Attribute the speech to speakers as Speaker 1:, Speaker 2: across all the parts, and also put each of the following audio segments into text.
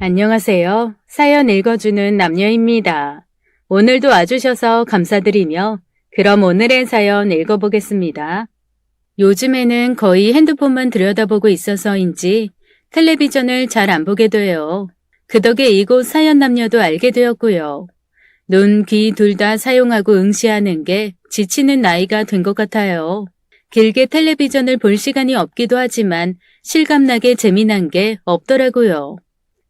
Speaker 1: 안녕하세요. 사연 읽어주는 남녀입니다. 오늘도 와주셔서 감사드리며 그럼 오늘의 사연 읽어보겠습니다. 요즘에는 거의 핸드폰만 들여다보고 있어서인지 텔레비전을 잘 안 보게 돼요. 그 덕에 이곳 사연 남녀도 알게 되었고요. 눈, 귀 둘 다 사용하고 응시하는 게 지치는 나이가 된 것 같아요. 길게 텔레비전을 볼 시간이 없기도 하지만 실감나게 재미난 게 없더라고요.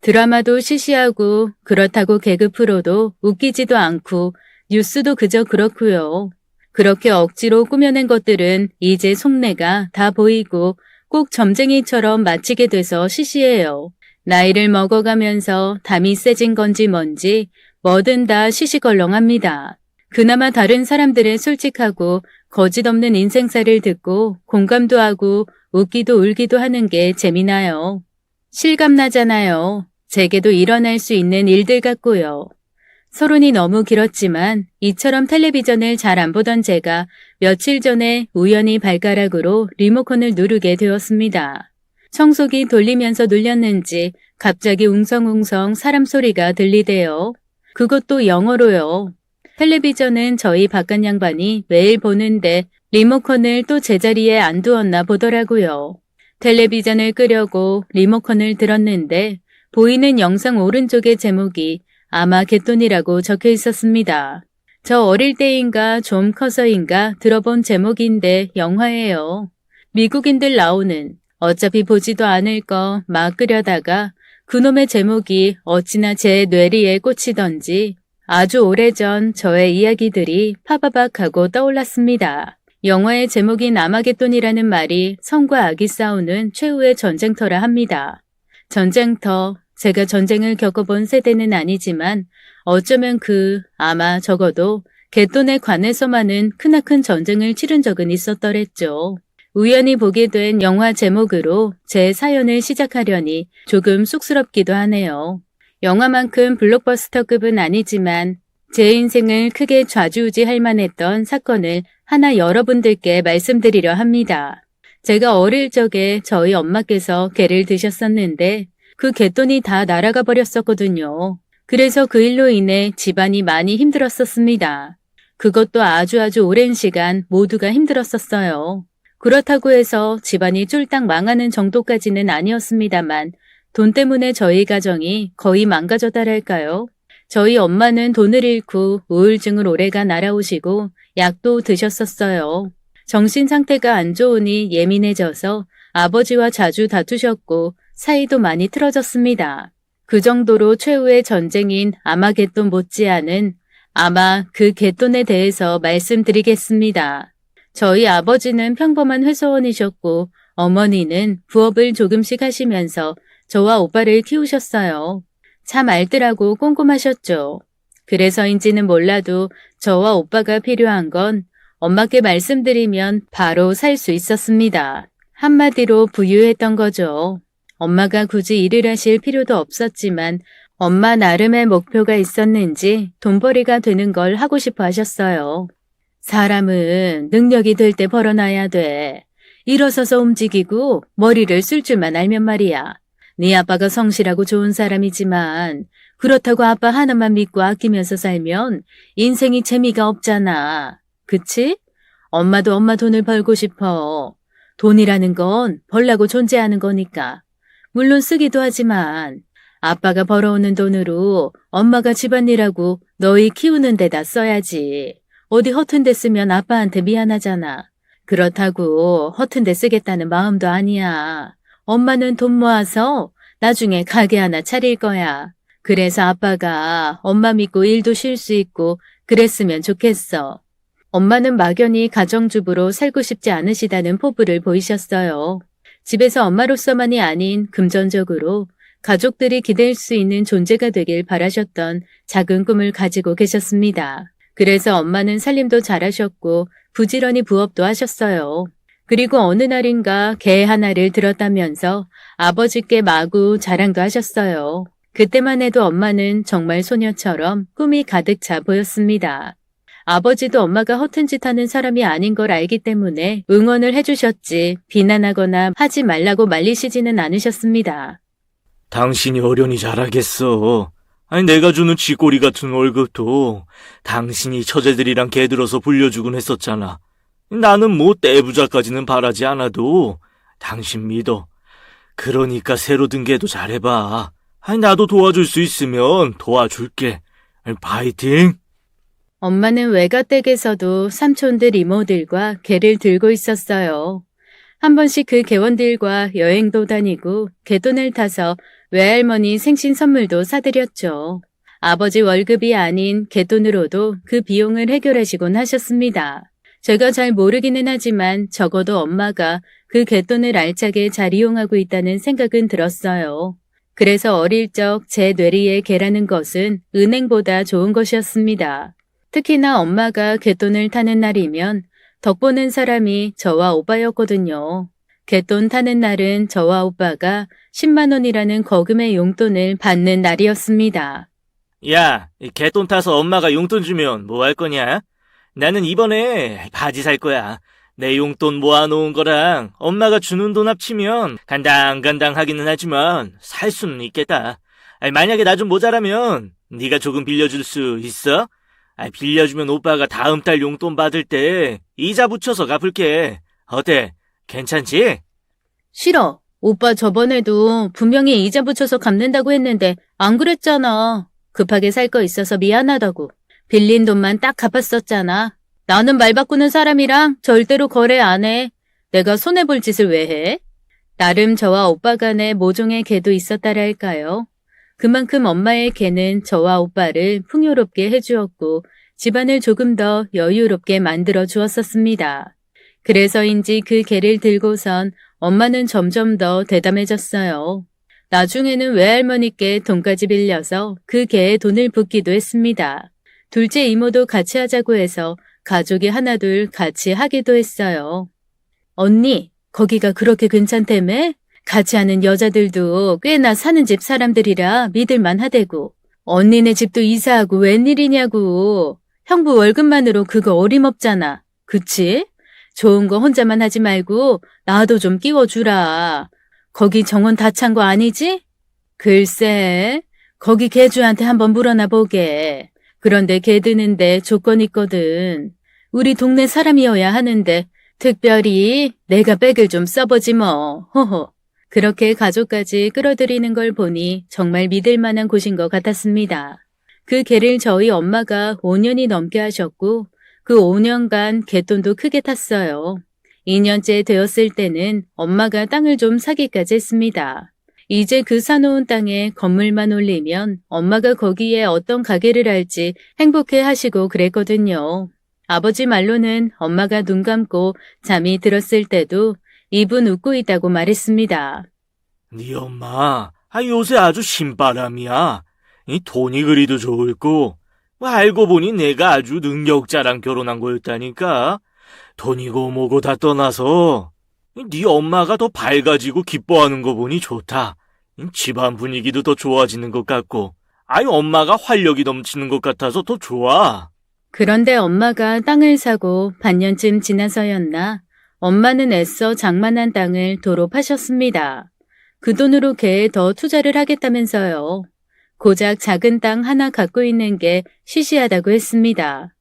Speaker 1: 드라마도 시시하고 그렇다고 개그 프로도 웃기지도 않고 뉴스도 그저 그렇고요. 그렇게 억지로 꾸며낸 것들은 이제 속내가 다 보이고 꼭 점쟁이처럼 마치게 돼서 시시해요. 나이를 먹어가면서 담이 세진 건지 뭔지 뭐든 다 시시걸렁합니다. 그나마 다른 사람들의 솔직하고 거짓 없는 인생사를 듣고 공감도 하고 웃기도 울기도 하는 게 재미나요. 실감나잖아요. 제게도 일어날 수 있는 일들 같고요. 서론이 너무 길었지만 이처럼 텔레비전을 잘 안 보던 제가 며칠 전에 우연히 발가락으로 리모컨을 누르게 되었습니다. 청소기 돌리면서 눌렸는지 갑자기 웅성웅성 사람 소리가 들리대요. 그것도 영어로요. 텔레비전은 저희 바깥 양반이 매일 보는데 리모컨을 또 제자리에 안 두었나 보더라고요. 텔레비전을 끄려고 리모컨을 들었는데 보이는 영상 오른쪽의 제목이 아마겟돈이라고 적혀 있었습니다. 저 어릴 때인가 좀 커서인가 들어본 제목인데 영화예요. 미국인들 나오는 어차피 보지도 않을 거 막 끄려다가 그놈의 제목이 어찌나 제 뇌리에 꽂히던지 아주 오래전 저의 이야기들이 파바박 하고 떠올랐습니다. 영화의 제목인 아마겟돈이라는 말이 성과 악이 싸우는 최후의 전쟁터라 합니다. 전쟁터, 제가 전쟁을 겪어본 세대는 아니지만 어쩌면 아마 적어도 갯돈에 관해서만은 크나큰 전쟁을 치른 적은 있었더랬죠. 우연히 보게 된 영화 제목으로 제 사연을 시작하려니 조금 쑥스럽기도 하네요. 영화만큼 블록버스터급은 아니지만 제 인생을 크게 좌지우지할 만했던 사건을 하나 여러분들께 말씀드리려 합니다. 제가 어릴 적에 저희 엄마께서 개를 드셨었는데 그 갯돈이 다 날아가 버렸었거든요. 그래서 그 일로 인해 집안이 많이 힘들었었습니다. 그것도 아주 오랜 시간 모두가 힘들었었어요. 그렇다고 해서 집안이 쫄딱 망하는 정도까지는 아니었습니다만 돈 때문에 저희 가정이 거의 망가졌다랄까요? 저희 엄마는 돈을 잃고 우울증을 오래간 알아오시고 약도 드셨었어요. 정신 상태가 안 좋으니 예민해져서 아버지와 자주 다투셨고 사이도 많이 틀어졌습니다. 그 정도로 최후의 전쟁인 아마겟돈 못지않은 아마 그 갯돈에 대해서 말씀드리겠습니다. 저희 아버지는 평범한 회사원이셨고 어머니는 부업을 조금씩 하시면서 저와 오빠를 키우셨어요. 참 알뜰하고 꼼꼼하셨죠. 그래서인지는 몰라도 저와 오빠가 필요한 건 엄마께 말씀드리면 바로 살 수 있었습니다. 한마디로 부유했던 거죠. 엄마가 굳이 일을 하실 필요도 없었지만 엄마 나름의 목표가 있었는지 돈벌이가 되는 걸 하고 싶어 하셨어요. 사람은 능력이 될 때 벌어놔야 돼. 일어서서 움직이고 머리를 쓸 줄만 알면 말이야. 네 아빠가 성실하고 좋은 사람이지만 그렇다고 아빠 하나만 믿고 아끼면서 살면 인생이 재미가 없잖아. 그치? 엄마도 엄마 돈을 벌고 싶어. 돈이라는 건 벌라고 존재하는 거니까. 물론 쓰기도 하지만 아빠가 벌어오는 돈으로 엄마가 집안일하고 너희 키우는 데다 써야지. 어디 허튼 데 쓰면 아빠한테 미안하잖아. 그렇다고 허튼 데 쓰겠다는 마음도 아니야. 엄마는 돈 모아서 나중에 가게 하나 차릴 거야. 그래서 아빠가 엄마 믿고 일도 쉴 수 있고 그랬으면 좋겠어. 엄마는 막연히 가정주부로 살고 싶지 않으시다는 포부를 보이셨어요. 집에서 엄마로서만이 아닌 금전적으로 가족들이 기댈 수 있는 존재가 되길 바라셨던 작은 꿈을 가지고 계셨습니다. 그래서 엄마는 살림도 잘하셨고 부지런히 부업도 하셨어요. 그리고 어느 날인가 개 하나를 들었다면서 아버지께 마구 자랑도 하셨어요. 그때만 해도 엄마는 정말 소녀처럼 꿈이 가득 차 보였습니다. 아버지도 엄마가 허튼 짓 하는 사람이 아닌 걸 알기 때문에 응원을 해주셨지 비난하거나 하지 말라고 말리시지는 않으셨습니다.
Speaker 2: 당신이 어련히 잘하겠어. 아니, 내가 주는 쥐꼬리 같은 월급도 당신이 처제들이랑 개들어서 불려주곤 했었잖아. 나는 뭐 떼부자까지는 바라지 않아도 당신 믿어. 그러니까 새로 든 개도 잘해봐. 아니, 나도 도와줄 수 있으면 도와줄게. 아니, 파이팅!
Speaker 1: 엄마는 외가댁에서도 삼촌들 이모들과 개를 들고 있었어요. 한 번씩 그 개원들과 여행도 다니고 개돈을 타서 외할머니 생신 선물도 사드렸죠. 아버지 월급이 아닌 개돈으로도 그 비용을 해결하시곤 하셨습니다. 제가 잘 모르기는 하지만 적어도 엄마가 그 개돈을 알차게 잘 이용하고 있다는 생각은 들었어요. 그래서 어릴 적 제 뇌리에 개라는 것은 은행보다 좋은 것이었습니다. 특히나 엄마가 개돈을 타는 날이면 덕보는 사람이 저와 오빠였거든요. 개돈 타는 날은 저와 오빠가 10만 원이라는 거금의 용돈을 받는 날이었습니다.
Speaker 2: 야, 이 개돈 타서 엄마가 용돈 주면 뭐 할 거냐? 나는 이번에 바지 살 거야. 내 용돈 모아놓은 거랑 엄마가 주는 돈 합치면 간당간당하기는 하지만 살 수는 있겠다. 아니, 만약에 나 좀 모자라면 네가 조금 빌려줄 수 있어? 아니, 빌려주면 오빠가 다음 달 용돈 받을 때 이자 붙여서 갚을게. 어때? 괜찮지?
Speaker 1: 싫어. 오빠 저번에도 분명히 이자 붙여서 갚는다고 했는데 안 그랬잖아. 급하게 살 거 있어서 미안하다고. 빌린 돈만 딱 갚았었잖아. 나는 말 바꾸는 사람이랑 절대로 거래 안 해. 내가 손해볼 짓을 왜 해? 나름 저와 오빠 간에 모종의 개도 있었다랄까요. 그만큼 엄마의 개는 저와 오빠를 풍요롭게 해주었고 집안을 조금 더 여유롭게 만들어 주었었습니다. 그래서인지 그 개를 들고선 엄마는 점점 더 대담해졌어요. 나중에는 외할머니께 돈까지 빌려서 그 개에 돈을 붓기도 했습니다. 둘째 이모도 같이 하자고 해서 가족이 하나둘 같이 하기도 했어요. 언니, 거기가 그렇게 괜찮다며? 같이 하는 여자들도 꽤나 사는 집 사람들이라 믿을만 하대고. 언니네 집도 이사하고 웬일이냐고. 형부 월급만으로 그거 어림없잖아. 그치? 좋은 거 혼자만 하지 말고 나도 좀 끼워주라. 거기 정원 다 찬 거 아니지? 글쎄, 거기 개주한테 한번 물어나 보게. 그런데 개 드는데 조건 있거든. 우리 동네 사람이어야 하는데 특별히 내가 백을 좀 써보지 뭐. 호호. 그렇게 가족까지 끌어들이는 걸 보니 정말 믿을 만한 곳인 것 같았습니다. 그 개를 저희 엄마가 5년이 넘게 하셨고 그 5년간 개돈도 크게 탔어요. 2년째 되었을 때는 엄마가 땅을 좀 사기까지 했습니다. 이제 그 사놓은 땅에 건물만 올리면 엄마가 거기에 어떤 가게를 할지 행복해 하시고 그랬거든요. 아버지 말로는 엄마가 눈 감고 잠이 들었을 때도 입은 웃고 있다고 말했습니다.
Speaker 2: 네 엄마, 요새 아주 신바람이야. 이 돈이 그리도 좋을고, 알고 보니 내가 아주 능력자랑 결혼한 거였다니까. 돈이고 뭐고 다 떠나서 네 엄마가 더 밝아지고 기뻐하는 거 보니 좋다. 집안 분위기도 더 좋아지는 것 같고, 엄마가 활력이 넘치는 것 같아서 더 좋아.
Speaker 1: 그런데 엄마가 땅을 사고 반년쯤 지나서였나 엄마는 애써 장만한 땅을 도로 파셨습니다. 그 돈으로 개에 더 투자를 하겠다면서요. 고작 작은 땅 하나 갖고 있는 게 시시하다고 했습니다.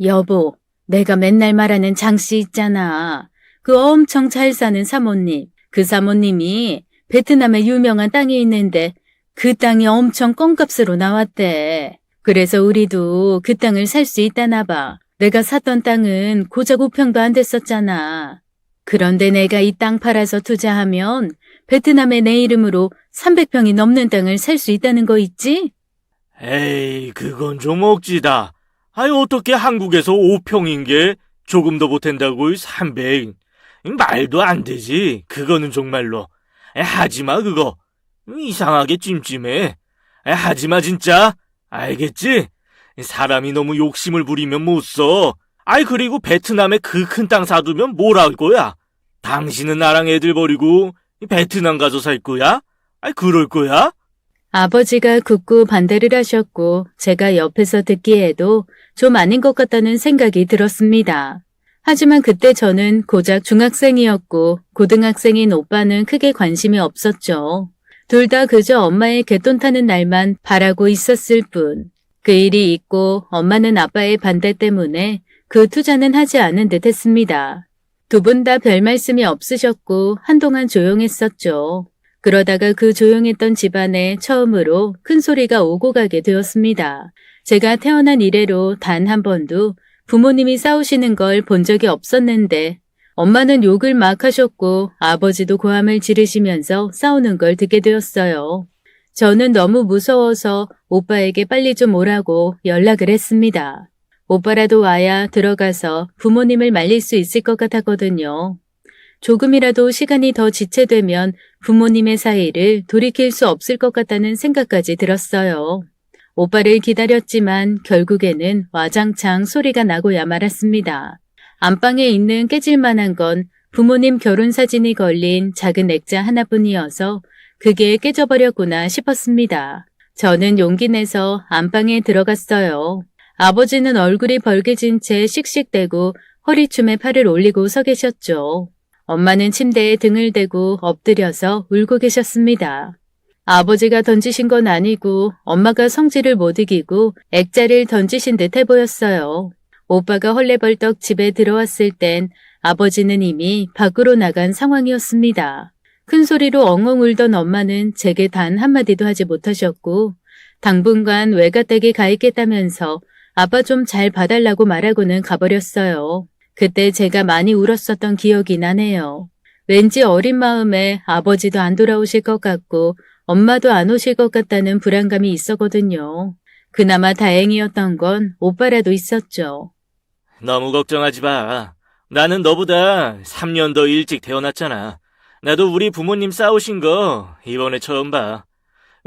Speaker 1: 여보, 내가 맨날 말하는 장씨 있잖아. 그 엄청 잘 사는 사모님. 그 사모님이 베트남에 유명한 땅이 있는데 그 땅이 엄청 껌값으로 나왔대. 그래서 우리도 그 땅을 살 수 있다나 봐. 내가 샀던 땅은 고작 5평도 안 됐었잖아. 그런데 내가 이 땅 팔아서 투자하면 베트남에 내 이름으로 300평이 넘는 땅을 살 수 있다는 거 있지?
Speaker 2: 에이, 그건 좀 억지다. 어떻게 한국에서 5평인 게 조금 더 보탠다고 300. 말도 안 되지. 그거는 정말로. 하지마, 그거. 이상하게 찜찜해. 하지마, 진짜. 알겠지? 사람이 너무 욕심을 부리면 못 써. 그리고 베트남에 그 큰 땅 사두면 뭘 할 거야? 당신은 나랑 애들 버리고 베트남 가서 살 거야? 그럴 거야?
Speaker 1: 아버지가 굳고 반대를 하셨고 제가 옆에서 듣기에도 좀 아닌 것 같다는 생각이 들었습니다. 하지만 그때 저는 고작 중학생이었고 고등학생인 오빠는 크게 관심이 없었죠. 둘 다 그저 엄마의 개돈 타는 날만 바라고 있었을 뿐. 그 일이 있고 엄마는 아빠의 반대 때문에 그 투자는 하지 않은 듯 했습니다. 두 분 다 별 말씀이 없으셨고 한동안 조용했었죠. 그러다가 그 조용했던 집안에 처음으로 큰 소리가 오고 가게 되었습니다. 제가 태어난 이래로 단 한 번도 부모님이 싸우시는 걸 본 적이 없었는데 엄마는 욕을 막 하셨고 아버지도 고함을 지르시면서 싸우는 걸 듣게 되었어요. 저는 너무 무서워서 오빠에게 빨리 좀 오라고 연락을 했습니다. 오빠라도 와야 들어가서 부모님을 말릴 수 있을 것 같았거든요. 조금이라도 시간이 더 지체되면 부모님의 사이를 돌이킬 수 없을 것 같다는 생각까지 들었어요. 오빠를 기다렸지만 결국에는 와장창 소리가 나고야 말았습니다. 안방에 있는 깨질만한 건 부모님 결혼 사진이 걸린 작은 액자 하나뿐이어서 그게 깨져버렸구나 싶었습니다. 저는 용기 내서 안방에 들어갔어요. 아버지는 얼굴이 벌개진 채 씩씩대고 허리춤에 팔을 올리고 서 계셨죠. 엄마는 침대에 등을 대고 엎드려서 울고 계셨습니다. 아버지가 던지신 건 아니고 엄마가 성질을 못 이기고 액자를 던지신 듯해 보였어요. 오빠가 헐레벌떡 집에 들어왔을 땐 아버지는 이미 밖으로 나간 상황이었습니다. 큰 소리로 엉엉 울던 엄마는 제게 단 한마디도 하지 못하셨고 당분간 외가댁에 가 있겠다면서 아빠 좀 잘 봐달라고 말하고는 가버렸어요. 그때 제가 많이 울었었던 기억이 나네요. 왠지 어린 마음에 아버지도 안 돌아오실 것 같고 엄마도 안 오실 것 같다는 불안감이 있었거든요. 그나마 다행이었던 건 오빠라도 있었죠.
Speaker 2: 너무 걱정하지 마. 나는 너보다 3년 더 일찍 태어났잖아. 나도 우리 부모님 싸우신 거 이번에 처음 봐.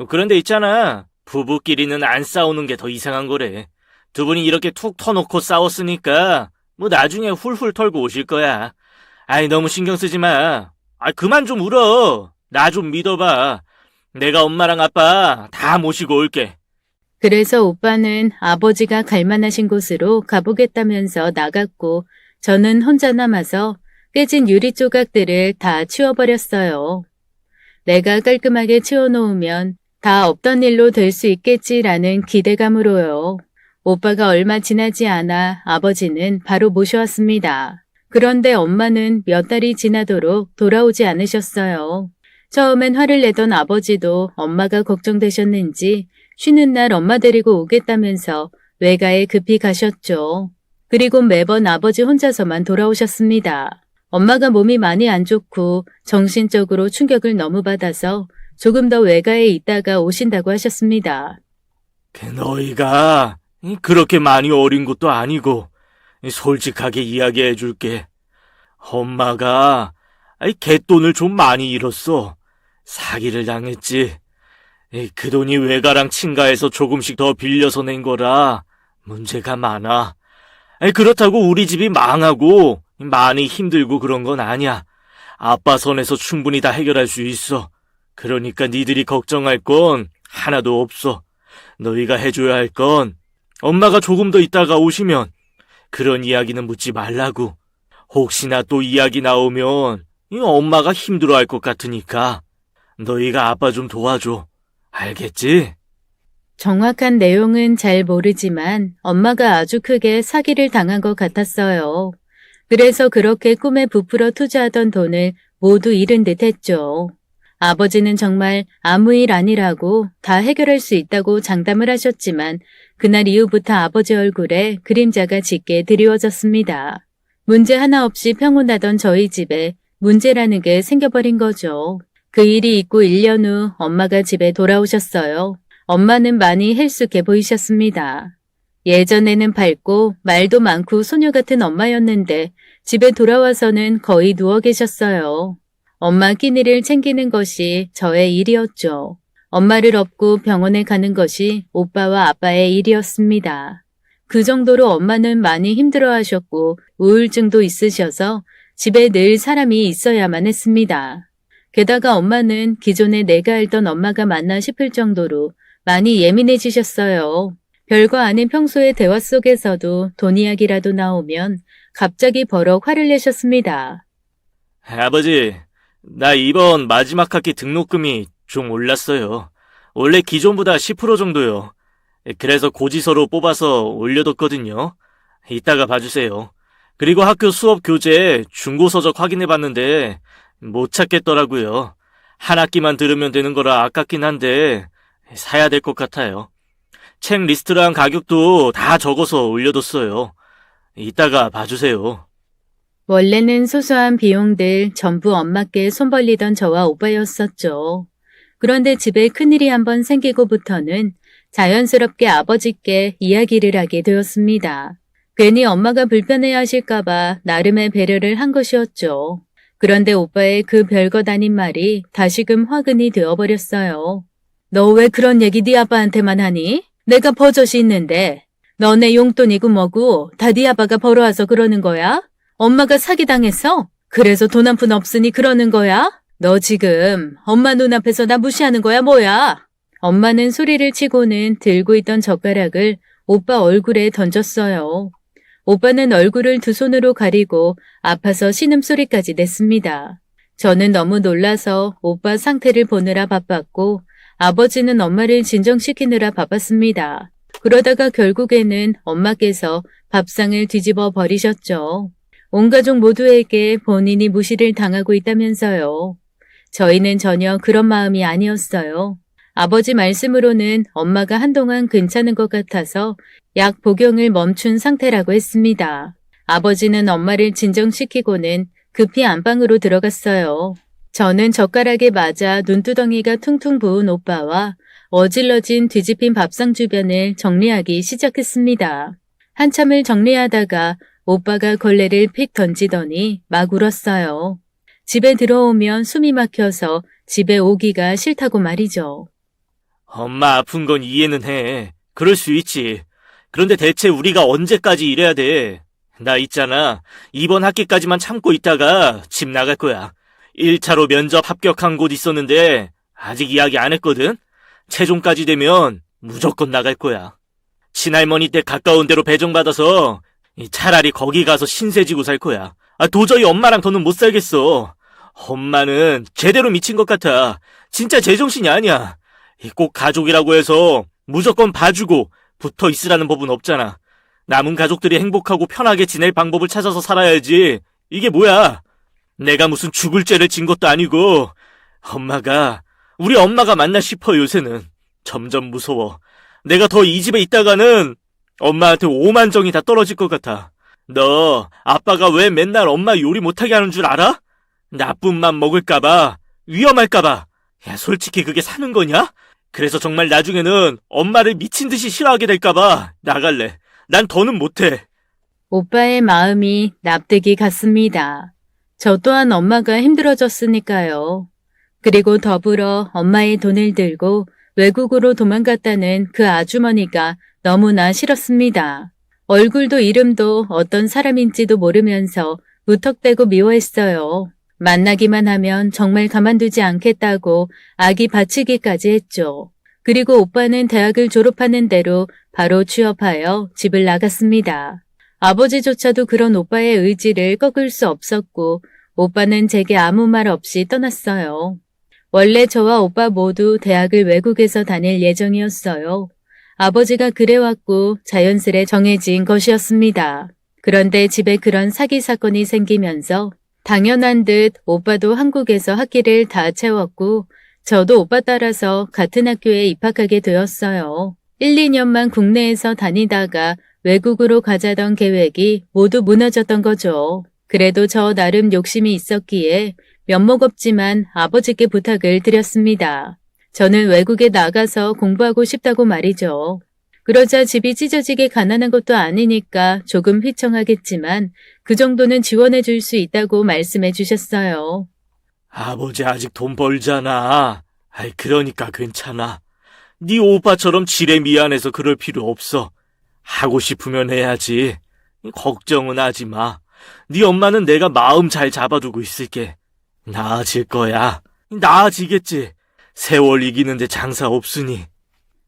Speaker 2: 그런데 있잖아. 부부끼리는 안 싸우는 게 더 이상한 거래. 두 분이 이렇게 툭 터놓고 싸웠으니까 뭐 나중에 훌훌 털고 오실 거야. 아이 너무 신경 쓰지 마. 그만 좀 울어. 나 좀 믿어봐. 내가 엄마랑 아빠 다 모시고 올게.
Speaker 1: 그래서 오빠는 아버지가 갈만하신 곳으로 가보겠다면서 나갔고 저는 혼자 남아서 깨진 유리 조각들을 다 치워버렸어요. 내가 깔끔하게 치워놓으면 다 없던 일로 될 수 있겠지라는 기대감으로요. 오빠가 얼마 지나지 않아 아버지는 바로 모셔왔습니다. 그런데 엄마는 몇 달이 지나도록 돌아오지 않으셨어요. 처음엔 화를 내던 아버지도 엄마가 걱정되셨는지 쉬는 날 엄마 데리고 오겠다면서 외가에 급히 가셨죠. 그리고 매번 아버지 혼자서만 돌아오셨습니다. 엄마가 몸이 많이 안 좋고 정신적으로 충격을 너무 받아서 조금 더 외가에 있다가 오신다고 하셨습니다.
Speaker 2: 너희가 그렇게 많이 어린 것도 아니고 솔직하게 이야기해 줄게. 엄마가 갯돈을 좀 많이 잃었어. 사기를 당했지. 그 돈이 외가랑 친가에서 조금씩 더 빌려서 낸 거라 문제가 많아. 그렇다고 우리 집이 망하고 많이 힘들고 그런 건 아니야. 아빠 선에서 충분히 다 해결할 수 있어. 그러니까 니들이 걱정할 건 하나도 없어. 너희가 해줘야 할 건 엄마가 조금 더 있다가 오시면 그런 이야기는 묻지 말라고. 혹시나 또 이야기 나오면 엄마가 힘들어할 것 같으니까 너희가 아빠 좀 도와줘. 알겠지?
Speaker 1: 정확한 내용은 잘 모르지만 엄마가 아주 크게 사기를 당한 것 같았어요. 그래서 그렇게 꿈에 부풀어 투자하던 돈을 모두 잃은 듯 했죠. 아버지는 정말 아무 일 아니라고 다 해결할 수 있다고 장담을 하셨지만 그날 이후부터 아버지 얼굴에 그림자가 짙게 드리워졌습니다. 문제 하나 없이 평온하던 저희 집에 문제라는 게 생겨버린 거죠. 그 일이 있고 1년 후 엄마가 집에 돌아오셨어요. 엄마는 많이 헬쑥해 보이셨습니다. 예전에는 밝고 말도 많고 소녀 같은 엄마였는데 집에 돌아와서는 거의 누워 계셨어요. 엄마 끼니를 챙기는 것이 저의 일이었죠. 엄마를 업고 병원에 가는 것이 오빠와 아빠의 일이었습니다. 그 정도로 엄마는 많이 힘들어하셨고 우울증도 있으셔서 집에 늘 사람이 있어야만 했습니다. 게다가 엄마는 기존에 내가 알던 엄마가 맞나 싶을 정도로 많이 예민해지셨어요. 별거 아닌 평소의 대화 속에서도 돈 이야기라도 나오면 갑자기 버럭 화를 내셨습니다.
Speaker 2: 아버지, 나 이번 마지막 학기 등록금이 좀 올랐어요. 원래 기존보다 10% 정도요. 그래서 고지서로 뽑아서 올려뒀거든요. 이따가 봐주세요. 그리고 학교 수업 교재 중고서적 확인해봤는데 못 찾겠더라고요. 한 학기만 들으면 되는 거라 아깝긴 한데 사야 될 것 같아요. 책 리스트랑 가격도 다 적어서 올려뒀어요. 이따가 봐주세요.
Speaker 1: 원래는 소소한 비용들 전부 엄마께 손 벌리던 저와 오빠였었죠. 그런데 집에 큰일이 한번 생기고부터는 자연스럽게 아버지께 이야기를 하게 되었습니다. 괜히 엄마가 불편해 하실까봐 나름의 배려를 한 것이었죠. 그런데 오빠의 그 별것 아닌 말이 다시금 화근이 되어버렸어요. 너 왜 그런 얘기 네 아빠한테만 하니? 내가 버젓이 있는데. 너네 용돈이고 뭐고 다 네 아빠가 벌어와서 그러는 거야? 엄마가 사기당했어? 그래서 돈 한 푼 없으니 그러는 거야? 너 지금 엄마 눈앞에서 나 무시하는 거야 뭐야? 엄마는 소리를 치고는 들고 있던 젓가락을 오빠 얼굴에 던졌어요. 오빠는 얼굴을 두 손으로 가리고 아파서 신음소리까지 냈습니다. 저는 너무 놀라서 오빠 상태를 보느라 바빴고 아버지는 엄마를 진정시키느라 바빴습니다. 그러다가 결국에는 엄마께서 밥상을 뒤집어 버리셨죠. 온 가족 모두에게 본인이 무시를 당하고 있다면서요. 저희는 전혀 그런 마음이 아니었어요. 아버지 말씀으로는 엄마가 한동안 괜찮은 것 같아서 약 복용을 멈춘 상태라고 했습니다. 아버지는 엄마를 진정시키고는 급히 안방으로 들어갔어요. 저는 젓가락에 맞아 눈두덩이가 퉁퉁 부은 오빠와 어질러진 뒤집힌 밥상 주변을 정리하기 시작했습니다. 한참을 정리하다가 오빠가 걸레를 픽 던지더니 막 울었어요. 집에 들어오면 숨이 막혀서 집에 오기가 싫다고 말이죠.
Speaker 2: 엄마 아픈 건 이해는 해. 그럴 수 있지. 그런데 대체 우리가 언제까지 이래야 돼? 나 있잖아. 이번 학기까지만 참고 있다가 집 나갈 거야. 1차로 면접 합격한 곳 있었는데 아직 이야기 안 했거든? 최종까지 되면 무조건 나갈 거야. 친할머니 댁 가까운 데로 배정받아서 차라리 거기 가서 신세 지고 살 거야. 도저히 엄마랑 더는 못 살겠어. 엄마는 제대로 미친 것 같아. 진짜 제정신이 아니야. 꼭 가족이라고 해서 무조건 봐주고 붙어 있으라는 법은 없잖아. 남은 가족들이 행복하고 편하게 지낼 방법을 찾아서 살아야지. 이게 뭐야? 내가 무슨 죽을 죄를 진 것도 아니고 우리 엄마가 맞나 싶어 요새는. 점점 무서워. 내가 더 이 집에 있다가는 엄마한테 오만정이 다 떨어질 것 같아. 너 아빠가 왜 맨날 엄마 요리 못하게 하는 줄 알아? 나쁜 맘 먹을까봐, 위험할까봐. 야, 솔직히 그게 사는 거냐? 그래서 정말 나중에는 엄마를 미친 듯이 싫어하게 될까봐 나갈래. 난 더는 못해.
Speaker 1: 오빠의 마음이 납득이 갔습니다. 저 또한 엄마가 힘들어졌으니까요. 그리고 더불어 엄마의 돈을 들고 외국으로 도망갔다는 그 아주머니가 너무나 싫었습니다. 얼굴도 이름도 어떤 사람인지도 모르면서 무턱대고 미워했어요. 만나기만 하면 정말 가만두지 않겠다고 아기 바치기까지 했죠. 그리고 오빠는 대학을 졸업하는 대로 바로 취업하여 집을 나갔습니다. 아버지조차도 그런 오빠의 의지를 꺾을 수 없었고 오빠는 제게 아무 말 없이 떠났어요. 원래 저와 오빠 모두 대학을 외국에서 다닐 예정이었어요. 아버지가 그래왔고 자연스레 정해진 것이었습니다. 그런데 집에 그런 사기 사건이 생기면서 당연한 듯 오빠도 한국에서 학기를 다 채웠고 저도 오빠 따라서 같은 학교에 입학하게 되었어요. 1, 2년만 국내에서 다니다가 외국으로 가자던 계획이 모두 무너졌던 거죠. 그래도 저 나름 욕심이 있었기에 면목 없지만 아버지께 부탁을 드렸습니다. 저는 외국에 나가서 공부하고 싶다고 말이죠. 그러자 집이 찢어지게 가난한 것도 아니니까 조금 휘청하겠지만 그 정도는 지원해 줄 수 있다고 말씀해 주셨어요.
Speaker 2: 아버지 아직 돈 벌잖아. 그러니까 괜찮아. 네 오빠처럼 지레 미안해서 그럴 필요 없어. 하고 싶으면 해야지. 걱정은 하지 마. 네 엄마는 내가 마음 잘 잡아두고 있을게. 나아질 거야. 나아지겠지. 세월 이기는데 장사 없으니.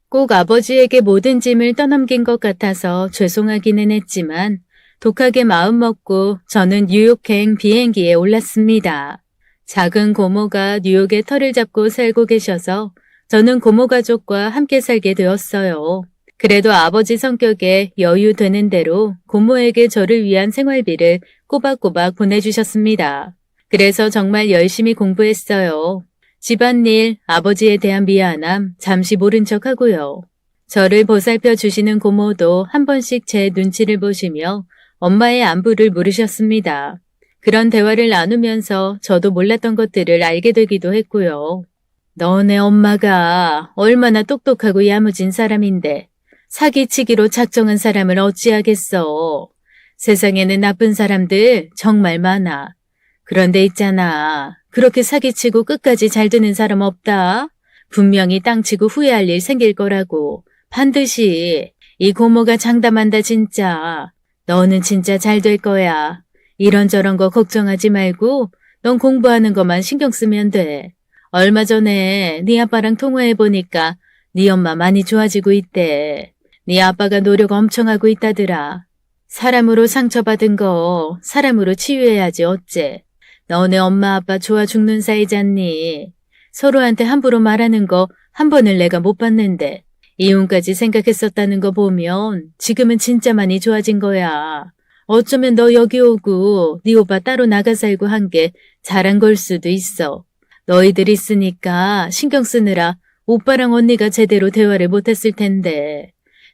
Speaker 1: 꼭 아버지에게 모든 짐을 떠넘긴 것 같아서 죄송하기는 했지만 독하게 마음먹고 저는 뉴욕행 비행기에 올랐습니다. 작은 고모가 뉴욕에 터를 잡고 살고 계셔서 저는 고모 가족과 함께 살게 되었어요. 그래도 아버지 성격에 여유 되는 대로 고모에게 저를 위한 생활비를 꼬박꼬박 보내주셨습니다. 그래서 정말 열심히 공부했어요. 집안일, 아버지에 대한 미안함 잠시 모른 척 하고요. 저를 보살펴 주시는 고모도 한 번씩 제 눈치를 보시며 엄마의 안부를 물으셨습니다. 그런 대화를 나누면서 저도 몰랐던 것들을 알게 되기도 했고요. 너네 엄마가 얼마나 똑똑하고 야무진 사람인데 사기치기로 작정한 사람을 어찌하겠어. 세상에는 나쁜 사람들 정말 많아. 그런데 있잖아. 그렇게 사기치고 끝까지 잘 되는 사람 없다. 분명히 땅치고 후회할 일 생길 거라고. 반드시. 이 고모가 장담한다 진짜. 너는 진짜 잘 될 거야. 이런저런 거 걱정하지 말고 넌 공부하는 것만 신경 쓰면 돼. 얼마 전에 네 아빠랑 통화해보니까 네 엄마 많이 좋아지고 있대. 네 아빠가 노력 엄청 하고 있다더라. 사람으로 상처받은 거 사람으로 치유해야지 어째. 너네 엄마 아빠 좋아 죽는 사이잖니. 서로한테 함부로 말하는 거 한 번을 내가 못 봤는데 이혼까지 생각했었다는 거 보면 지금은 진짜 많이 좋아진 거야. 어쩌면 너 여기 오고 네 오빠 따로 나가 살고 한 게 잘한 걸 수도 있어. 너희들 있으니까 신경 쓰느라 오빠랑 언니가 제대로 대화를 못했을 텐데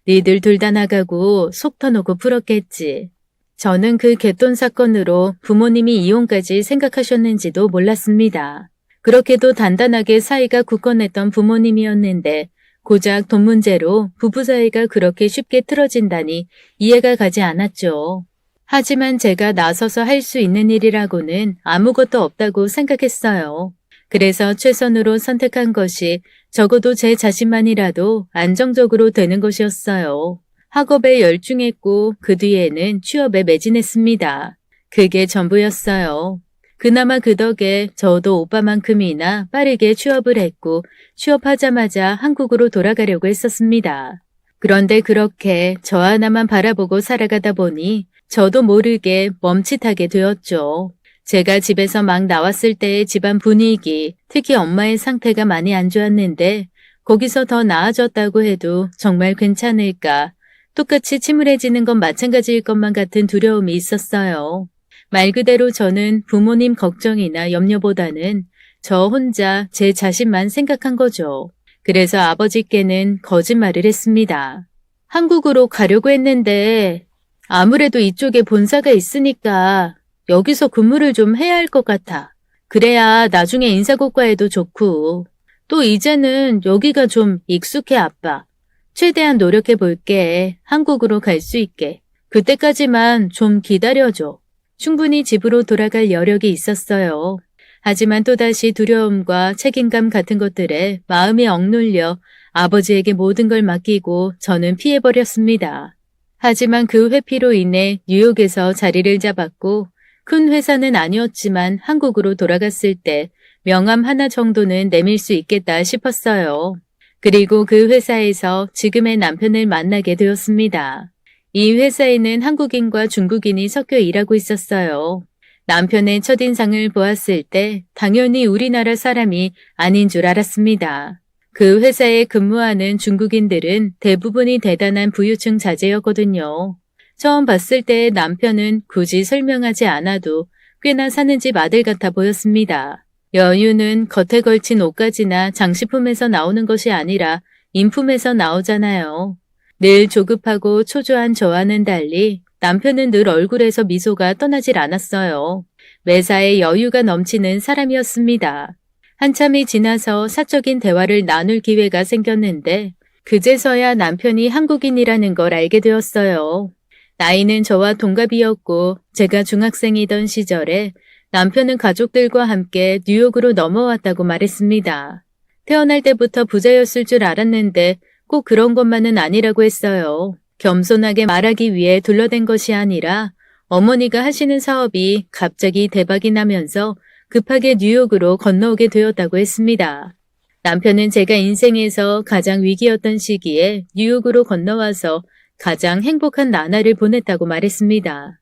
Speaker 1: 니들 둘 다 나가고 속 터놓고 풀었겠지. 저는 그 갯돈 사건으로 부모님이 이혼까지 생각하셨는지도 몰랐습니다. 그렇게도 단단하게 사이가 굳건했던 부모님이었는데 고작 돈 문제로 부부 사이가 그렇게 쉽게 틀어진다니 이해가 가지 않았죠. 하지만 제가 나서서 할 수 있는 일이라고는 아무것도 없다고 생각했어요. 그래서 최선으로 선택한 것이 적어도 제 자신만이라도 안정적으로 되는 것이었어요. 학업에 열중했고 그 뒤에는 취업에 매진했습니다. 그게 전부였어요. 그나마 그 덕에 저도 오빠만큼이나 빠르게 취업을 했고 취업하자마자 한국으로 돌아가려고 했었습니다. 그런데 그렇게 저 하나만 바라보고 살아가다 보니 저도 모르게 멈칫하게 되었죠. 제가 집에서 막 나왔을 때의 집안 분위기, 특히 엄마의 상태가 많이 안 좋았는데 거기서 더 나아졌다고 해도 정말 괜찮을까? 똑같이 침울해지는 건 마찬가지일 것만 같은 두려움이 있었어요. 말 그대로 저는 부모님 걱정이나 염려보다는 저 혼자 제 자신만 생각한 거죠. 그래서 아버지께는 거짓말을 했습니다. 한국으로 가려고 했는데 아무래도 이쪽에 본사가 있으니까 여기서 근무를 좀 해야 할 것 같아. 그래야 나중에 인사고과에도 좋고. 또 이제는 여기가 좀 익숙해 아빠. 최대한 노력해 볼게. 한국으로 갈 수 있게. 그때까지만 좀 기다려줘. 충분히 집으로 돌아갈 여력이 있었어요. 하지만 또다시 두려움과 책임감 같은 것들에 마음이 억눌려 아버지에게 모든 걸 맡기고 저는 피해버렸습니다. 하지만 그 회피로 인해 뉴욕에서 자리를 잡았고 큰 회사는 아니었지만 한국으로 돌아갔을 때 명함 하나 정도는 내밀 수 있겠다 싶었어요. 그리고 그 회사에서 지금의 남편을 만나게 되었습니다. 이 회사에는 한국인과 중국인이 섞여 일하고 있었어요. 남편의 첫인상을 보았을 때 당연히 우리나라 사람이 아닌 줄 알았습니다. 그 회사에 근무하는 중국인들은 대부분이 대단한 부유층 자제였거든요. 처음 봤을 때 남편은 굳이 설명하지 않아도 꽤나 사는 집 아들 같아 보였습니다. 여유는 겉에 걸친 옷가지나 장식품에서 나오는 것이 아니라 인품에서 나오잖아요. 늘 조급하고 초조한 저와는 달리 남편은 늘 얼굴에서 미소가 떠나질 않았어요. 매사에 여유가 넘치는 사람이었습니다. 한참이 지나서 사적인 대화를 나눌 기회가 생겼는데 그제서야 남편이 한국인이라는 걸 알게 되었어요. 나이는 저와 동갑이었고 제가 중학생이던 시절에 남편은 가족들과 함께 뉴욕으로 넘어왔다고 말했습니다. 태어날 때부터 부자였을 줄 알았는데 꼭 그런 것만은 아니라고 했어요. 겸손하게 말하기 위해 둘러댄 것이 아니라 어머니가 하시는 사업이 갑자기 대박이 나면서 급하게 뉴욕으로 건너오게 되었다고 했습니다. 남편은 제가 인생에서 가장 위기였던 시기에 뉴욕으로 건너와서 가장 행복한 나날을 보냈다고 말했습니다.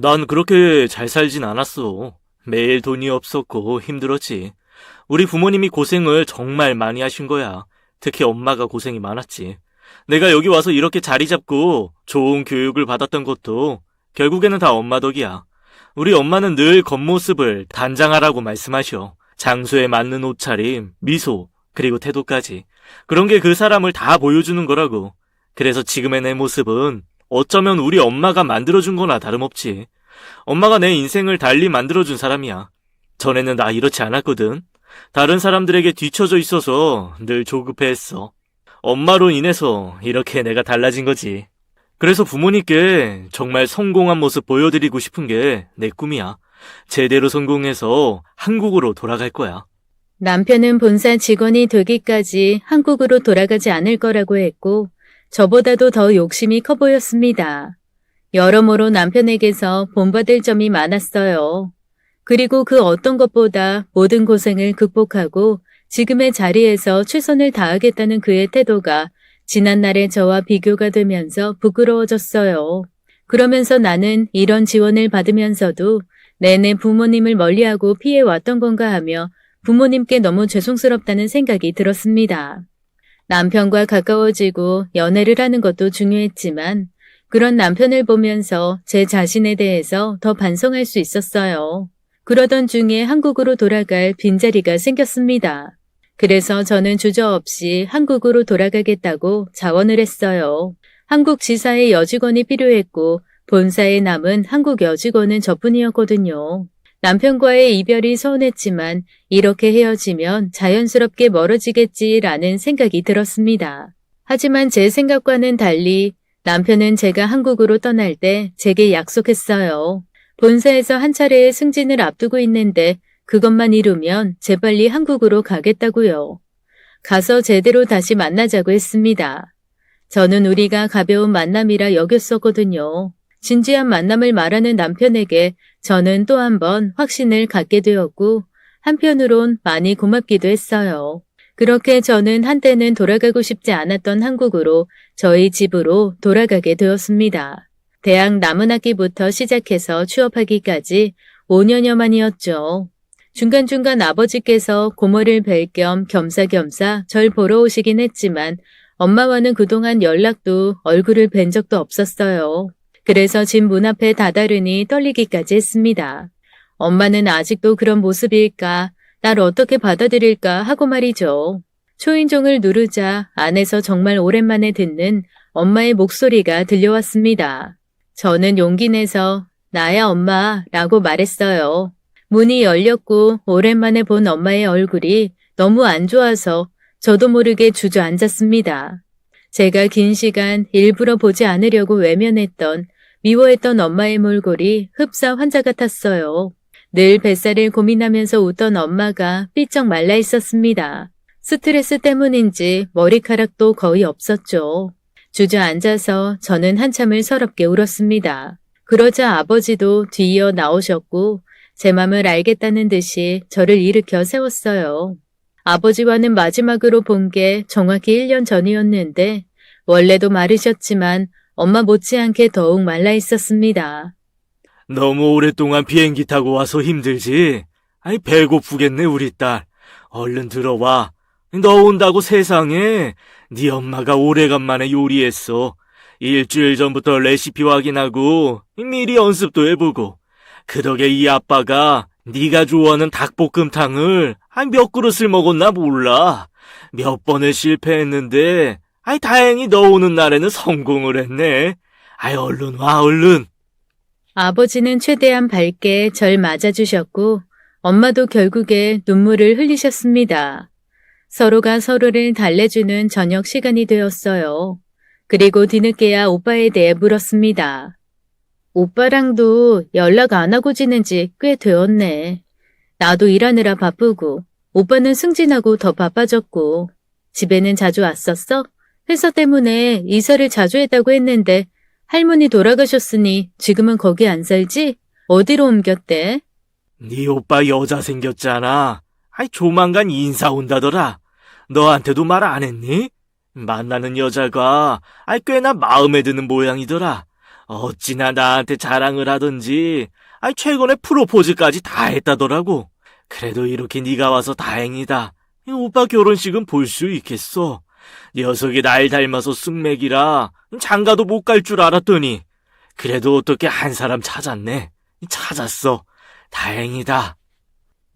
Speaker 2: 난 그렇게 잘 살진 않았어. 매일 돈이 없었고 힘들었지. 우리 부모님이 고생을 정말 많이 하신 거야. 특히 엄마가 고생이 많았지. 내가 여기 와서 이렇게 자리 잡고 좋은 교육을 받았던 것도 결국에는 다 엄마 덕이야. 우리 엄마는 늘 겉모습을 단장하라고 말씀하셔. 장소에 맞는 옷차림, 미소, 그리고 태도까지. 그런 게 그 사람을 다 보여주는 거라고. 그래서 지금의 내 모습은 어쩌면 우리 엄마가 만들어준 거나 다름없지. 엄마가 내 인생을 달리 만들어준 사람이야. 전에는 나 이렇지 않았거든. 다른 사람들에게 뒤처져 있어서 늘 조급해했어. 엄마로 인해서 이렇게 내가 달라진 거지. 그래서 부모님께 정말 성공한 모습 보여드리고 싶은 게 내 꿈이야. 제대로 성공해서 한국으로 돌아갈 거야.
Speaker 1: 남편은 본사 직원이 되기까지 한국으로 돌아가지 않을 거라고 했고, 저보다도 더 욕심이 커 보였습니다. 여러모로 남편에게서 본받을 점이 많았어요. 그리고 그 어떤 것보다 모든 고생을 극복하고 지금의 자리에서 최선을 다하겠다는 그의 태도가 지난날의 저와 비교가 되면서 부끄러워졌어요. 그러면서 나는 이런 지원을 받으면서도 내내 부모님을 멀리하고 피해왔던 건가 하며 부모님께 너무 죄송스럽다는 생각이 들었습니다. 남편과 가까워지고 연애를 하는 것도 중요했지만 그런 남편을 보면서 제 자신에 대해서 더 반성할 수 있었어요. 그러던 중에 한국으로 돌아갈 빈자리가 생겼습니다. 그래서 저는 주저없이 한국으로 돌아가겠다고 자원을 했어요. 한국 지사의 여직원이 필요했고 본사에 남은 한국 여직원은 저뿐이었거든요. 남편과의 이별이 서운했지만 이렇게 헤어지면 자연스럽게 멀어지겠지라는 생각이 들었습니다. 하지만 제 생각과는 달리 남편은 제가 한국으로 떠날 때 제게 약속했어요. 본사에서 한 차례의 승진을 앞두고 있는데 그것만 이루면 재빨리 한국으로 가겠다고요. 가서 제대로 다시 만나자고 했습니다. 저는 우리가 가벼운 만남이라 여겼었거든요. 진지한 만남을 말하는 남편에게 저는 또 한 번 확신을 갖게 되었고 한편으론 많이 고맙기도 했어요. 그렇게 저는 한때는 돌아가고 싶지 않았던 한국으로 저희 집으로 돌아가게 되었습니다. 대학 남은 학기부터 시작해서 취업하기까지 5년여 만이었죠. 중간중간 아버지께서 고모를 뵐 겸 겸사겸사 절 보러 오시긴 했지만 엄마와는 그동안 연락도 얼굴을 뵌 적도 없었어요. 그래서 집 문 앞에 다다르니 떨리기까지 했습니다. 엄마는 아직도 그런 모습일까, 날 어떻게 받아들일까 하고 말이죠. 초인종을 누르자 안에서 정말 오랜만에 듣는 엄마의 목소리가 들려왔습니다. 저는 용기 내서 나야 엄마 라고 말했어요. 문이 열렸고 오랜만에 본 엄마의 얼굴이 너무 안 좋아서 저도 모르게 주저앉았습니다. 제가 긴 시간 일부러 보지 않으려고 외면했던 미워했던 엄마의 몰골이 흡사 환자 같았어요. 늘 뱃살을 고민하면서 웃던 엄마가 삐쩍 말라 있었습니다. 스트레스 때문인지 머리카락도 거의 없었죠. 주저앉아서 저는 한참을 서럽게 울었습니다. 그러자 아버지도 뒤이어 나오셨고 제 맘을 알겠다는 듯이 저를 일으켜 세웠어요. 아버지와는 마지막으로 본 게 정확히 1년 전이었는데 원래도 마르셨지만 엄마 못지않게 더욱 말라 있었습니다.
Speaker 2: 너무 오랫동안 비행기 타고 와서 힘들지? 아이, 배고프겠네, 우리 딸. 얼른 들어와. 너 온다고 세상에 네 엄마가 오래간만에 요리했어. 일주일 전부터 레시피 확인하고 미리 연습도 해보고. 그 덕에 이 아빠가 네가 좋아하는 닭볶음탕을 몇 그릇을 먹었나 몰라. 몇 번을 실패했는데 다행히 너 오는 날에는 성공을 했네. 얼른 와, 얼른.
Speaker 1: 아버지는 최대한 밝게 절 맞아주셨고 엄마도 결국에 눈물을 흘리셨습니다. 서로가 서로를 달래주는 저녁 시간이 되었어요. 그리고 뒤늦게야 오빠에 대해 물었습니다. 오빠랑도 연락 안 하고 지낸 지 꽤 되었네. 나도 일하느라 바쁘고 오빠는 승진하고 더 바빠졌고 집에는 자주 왔었어? 회사 때문에 이사를 자주 했다고 했는데 할머니 돌아가셨으니 지금은 거기 안 살지? 어디로 옮겼대?
Speaker 2: 네 오빠 여자 생겼잖아. 조만간 인사 온다더라. 너한테도 말 안 했니? 만나는 여자가 꽤나 마음에 드는 모양이더라. 어찌나 나한테 자랑을 하던지 최근에 프로포즈까지 다 했다더라고. 그래도 이렇게 네가 와서 다행이다. 오빠 결혼식은 볼 수 있겠어. 녀석이 날 닮아서 쓱맥이라 장가도 못 갈 줄 알았더니 그래도 어떻게 한 사람 찾았네. 찾았어. 다행이다.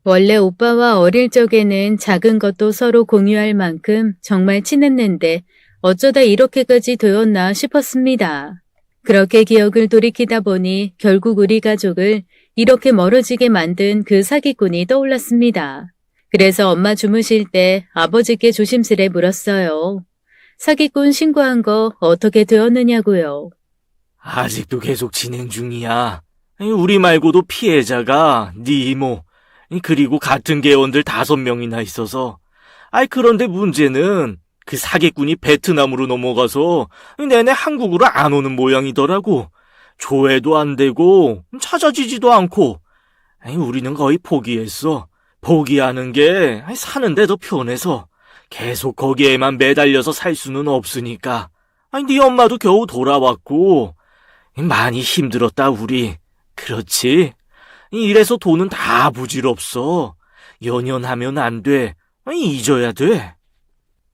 Speaker 1: 원래 오빠와 어릴 적에는 작은 것도 서로 공유할 만큼 정말 친했는데 어쩌다 이렇게까지 되었나 싶었습니다. 그렇게 기억을 돌이키다 보니 결국 우리 가족을 이렇게 멀어지게 만든 그 사기꾼이 떠올랐습니다. 그래서 엄마 주무실 때 아버지께 조심스레 물었어요. 사기꾼 신고한 거 어떻게 되었느냐고요.
Speaker 2: 아직도 계속 진행 중이야. 우리 말고도 피해자가 네 이모, 그리고 같은 계원들 5명이나 있어서. 그런데 문제는 그 사기꾼이 베트남으로 넘어가서 내내 한국으로 안 오는 모양이더라고. 조회도 안 되고 찾아지지도 않고. 우리는 거의 포기했어. 포기하는 게 사는데 더 편해서. 계속 거기에만 매달려서 살 수는 없으니까. 네 엄마도 겨우 돌아왔고. 많이 힘들었다 우리. 그렇지? 이래서 돈은 다 부질없어. 연연하면 안 돼. 잊어야 돼.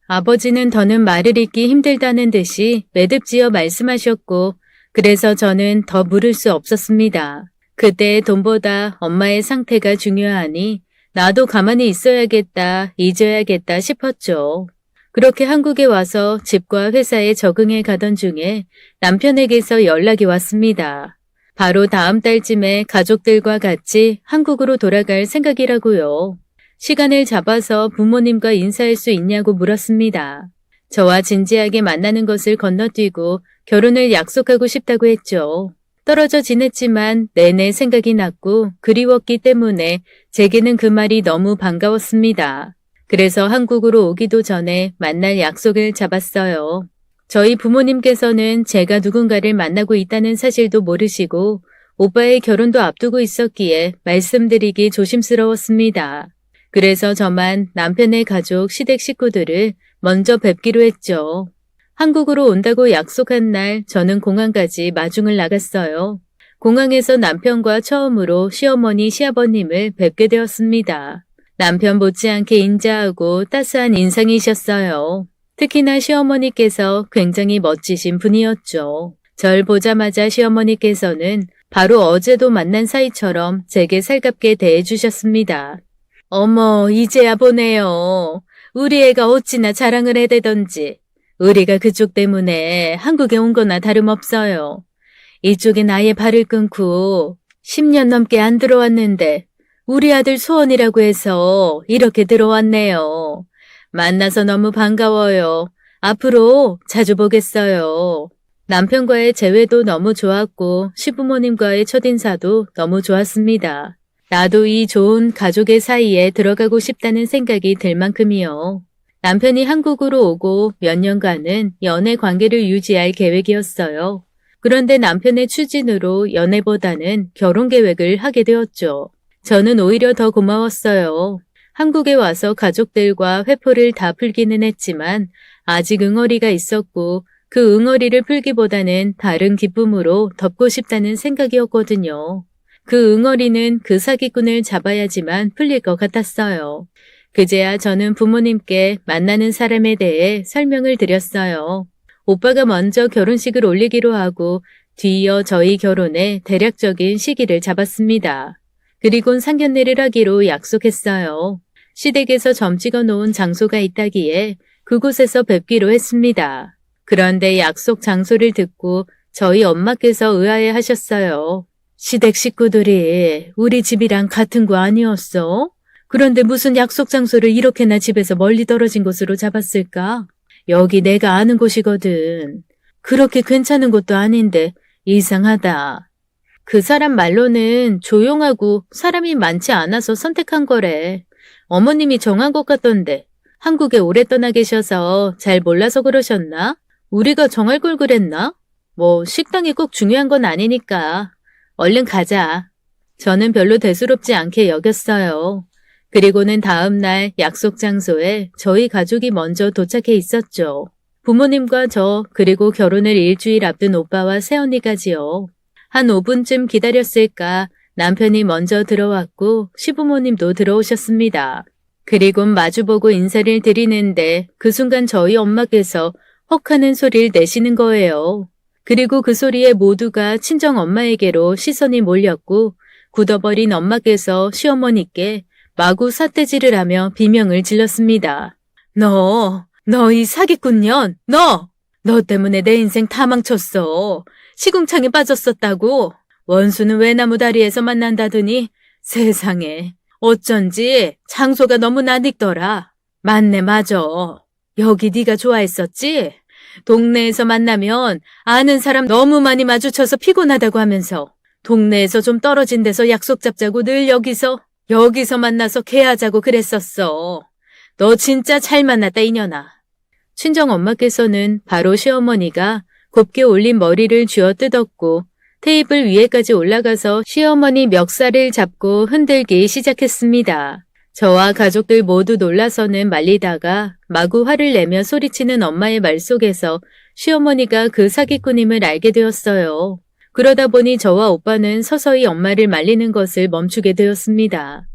Speaker 1: 아버지는 더는 말을 잇기 힘들다는 듯이 매듭지어 말씀하셨고 그래서 저는 더 물을 수 없었습니다. 그때의 돈보다 엄마의 상태가 중요하니 나도 가만히 있어야겠다, 잊어야겠다 싶었죠. 그렇게 한국에 와서 집과 회사에 적응해 가던 중에 남편에게서 연락이 왔습니다. 바로 다음 달쯤에 가족들과 같이 한국으로 돌아갈 생각이라고요. 시간을 잡아서 부모님과 인사할 수 있냐고 물었습니다. 저와 진지하게 만나는 것을 건너뛰고 결혼을 약속하고 싶다고 했죠. 떨어져 지냈지만 내내 생각이 났고 그리웠기 때문에 제게는 그 말이 너무 반가웠습니다. 그래서 한국으로 오기도 전에 만날 약속을 잡았어요. 저희 부모님께서는 제가 누군가를 만나고 있다는 사실도 모르시고 오빠의 결혼도 앞두고 있었기에 말씀드리기 조심스러웠습니다. 그래서 저만 남편의 가족 시댁 식구들을 먼저 뵙기로 했죠. 한국으로 온다고 약속한 날 저는 공항까지 마중을 나갔어요. 공항에서 남편과 처음으로 시어머니, 시아버님을 뵙게 되었습니다. 남편 못지않게 인자하고 따스한 인상이셨어요. 특히나 시어머니께서 굉장히 멋지신 분이었죠. 절 보자마자 시어머니께서는 바로 어제도 만난 사이처럼 제게 살갑게 대해주셨습니다. 어머, 이제야 보네요. 우리 애가 어찌나 자랑을 해대던지. 우리가 그쪽 때문에 한국에 온 거나 다름없어요. 이쪽엔 아예 발을 끊고 10년 넘게 안 들어왔는데 우리 아들 소원이라고 해서 이렇게 들어왔네요. 만나서 너무 반가워요. 앞으로 자주 보겠어요. 남편과의 재회도 너무 좋았고 시부모님과의 첫인사도 너무 좋았습니다. 나도 이 좋은 가족의 사이에 들어가고 싶다는 생각이 들 만큼이요. 남편이 한국으로 오고 몇 년간은 연애 관계를 유지할 계획이었어요. 그런데 남편의 추진으로 연애보다는 결혼 계획을 하게 되었죠. 저는 오히려 더 고마웠어요. 한국에 와서 가족들과 회포를 다 풀기는 했지만 아직 응어리가 있었고 그 응어리를 풀기보다는 다른 기쁨으로 덮고 싶다는 생각이었거든요. 그 응어리는 그 사기꾼을 잡아야지만 풀릴 것 같았어요. 그제야 저는 부모님께 만나는 사람에 대해 설명을 드렸어요. 오빠가 먼저 결혼식을 올리기로 하고 뒤이어 저희 결혼에 대략적인 시기를 잡았습니다. 그리곤 상견례를 하기로 약속했어요. 시댁에서 점 찍어 놓은 장소가 있다기에 그곳에서 뵙기로 했습니다. 그런데 약속 장소를 듣고 저희 엄마께서 의아해 하셨어요. 시댁 식구들이 우리 집이랑 같은 거 아니었어? 그런데 무슨 약속 장소를 이렇게나 집에서 멀리 떨어진 곳으로 잡았을까? 여기 내가 아는 곳이거든. 그렇게 괜찮은 곳도 아닌데 이상하다. 그 사람 말로는 조용하고 사람이 많지 않아서 선택한 거래. 어머님이 정한 것 같던데 한국에 오래 떠나 계셔서 잘 몰라서 그러셨나? 우리가 정할 걸 그랬나? 뭐 식당이 꼭 중요한 건 아니니까. 얼른 가자. 저는 별로 대수롭지 않게 여겼어요. 그리고는 다음 날 약속 장소에 저희 가족이 먼저 도착해 있었죠. 부모님과 저 그리고 결혼을 일주일 앞둔 오빠와 새언니까지요. 한 5분쯤 기다렸을까 남편이 먼저 들어왔고 시부모님도 들어오셨습니다. 그리고 마주보고 인사를 드리는데 그 순간 저희 엄마께서 헉 하는 소리를 내시는 거예요. 그리고 그 소리에 모두가 친정 엄마에게로 시선이 몰렸고 굳어버린 엄마께서 시어머니께 마구 삿대질을 하며 비명을 질렀습니다. 너 이 사기꾼년, 너 때문에 내 인생 다 망쳤어. 시궁창에 빠졌었다고. 원수는 외나무 다리에서 만난다더니 세상에 어쩐지 장소가 너무 낯익더라. 맞네, 맞아. 여기 네가 좋아했었지? 동네에서 만나면 아는 사람 너무 많이 마주쳐서 피곤하다고 하면서 동네에서 좀 떨어진 데서 약속 잡자고 늘 여기서 만나서 개하자고 그랬었어. 너 진짜 잘 만났다, 이년아. 친정 엄마께서는 바로 시어머니가 곱게 올린 머리를 쥐어 뜯었고 테이블 위에까지 올라가서 시어머니 멱살을 잡고 흔들기 시작했습니다. 저와 가족들 모두 놀라서는 말리다가 마구 화를 내며 소리치는 엄마의 말 속에서 시어머니가 그 사기꾼임을 알게 되었어요. 그러다 보니 저와 오빠는 서서히 엄마를 말리는 것을 멈추게 되었습니다.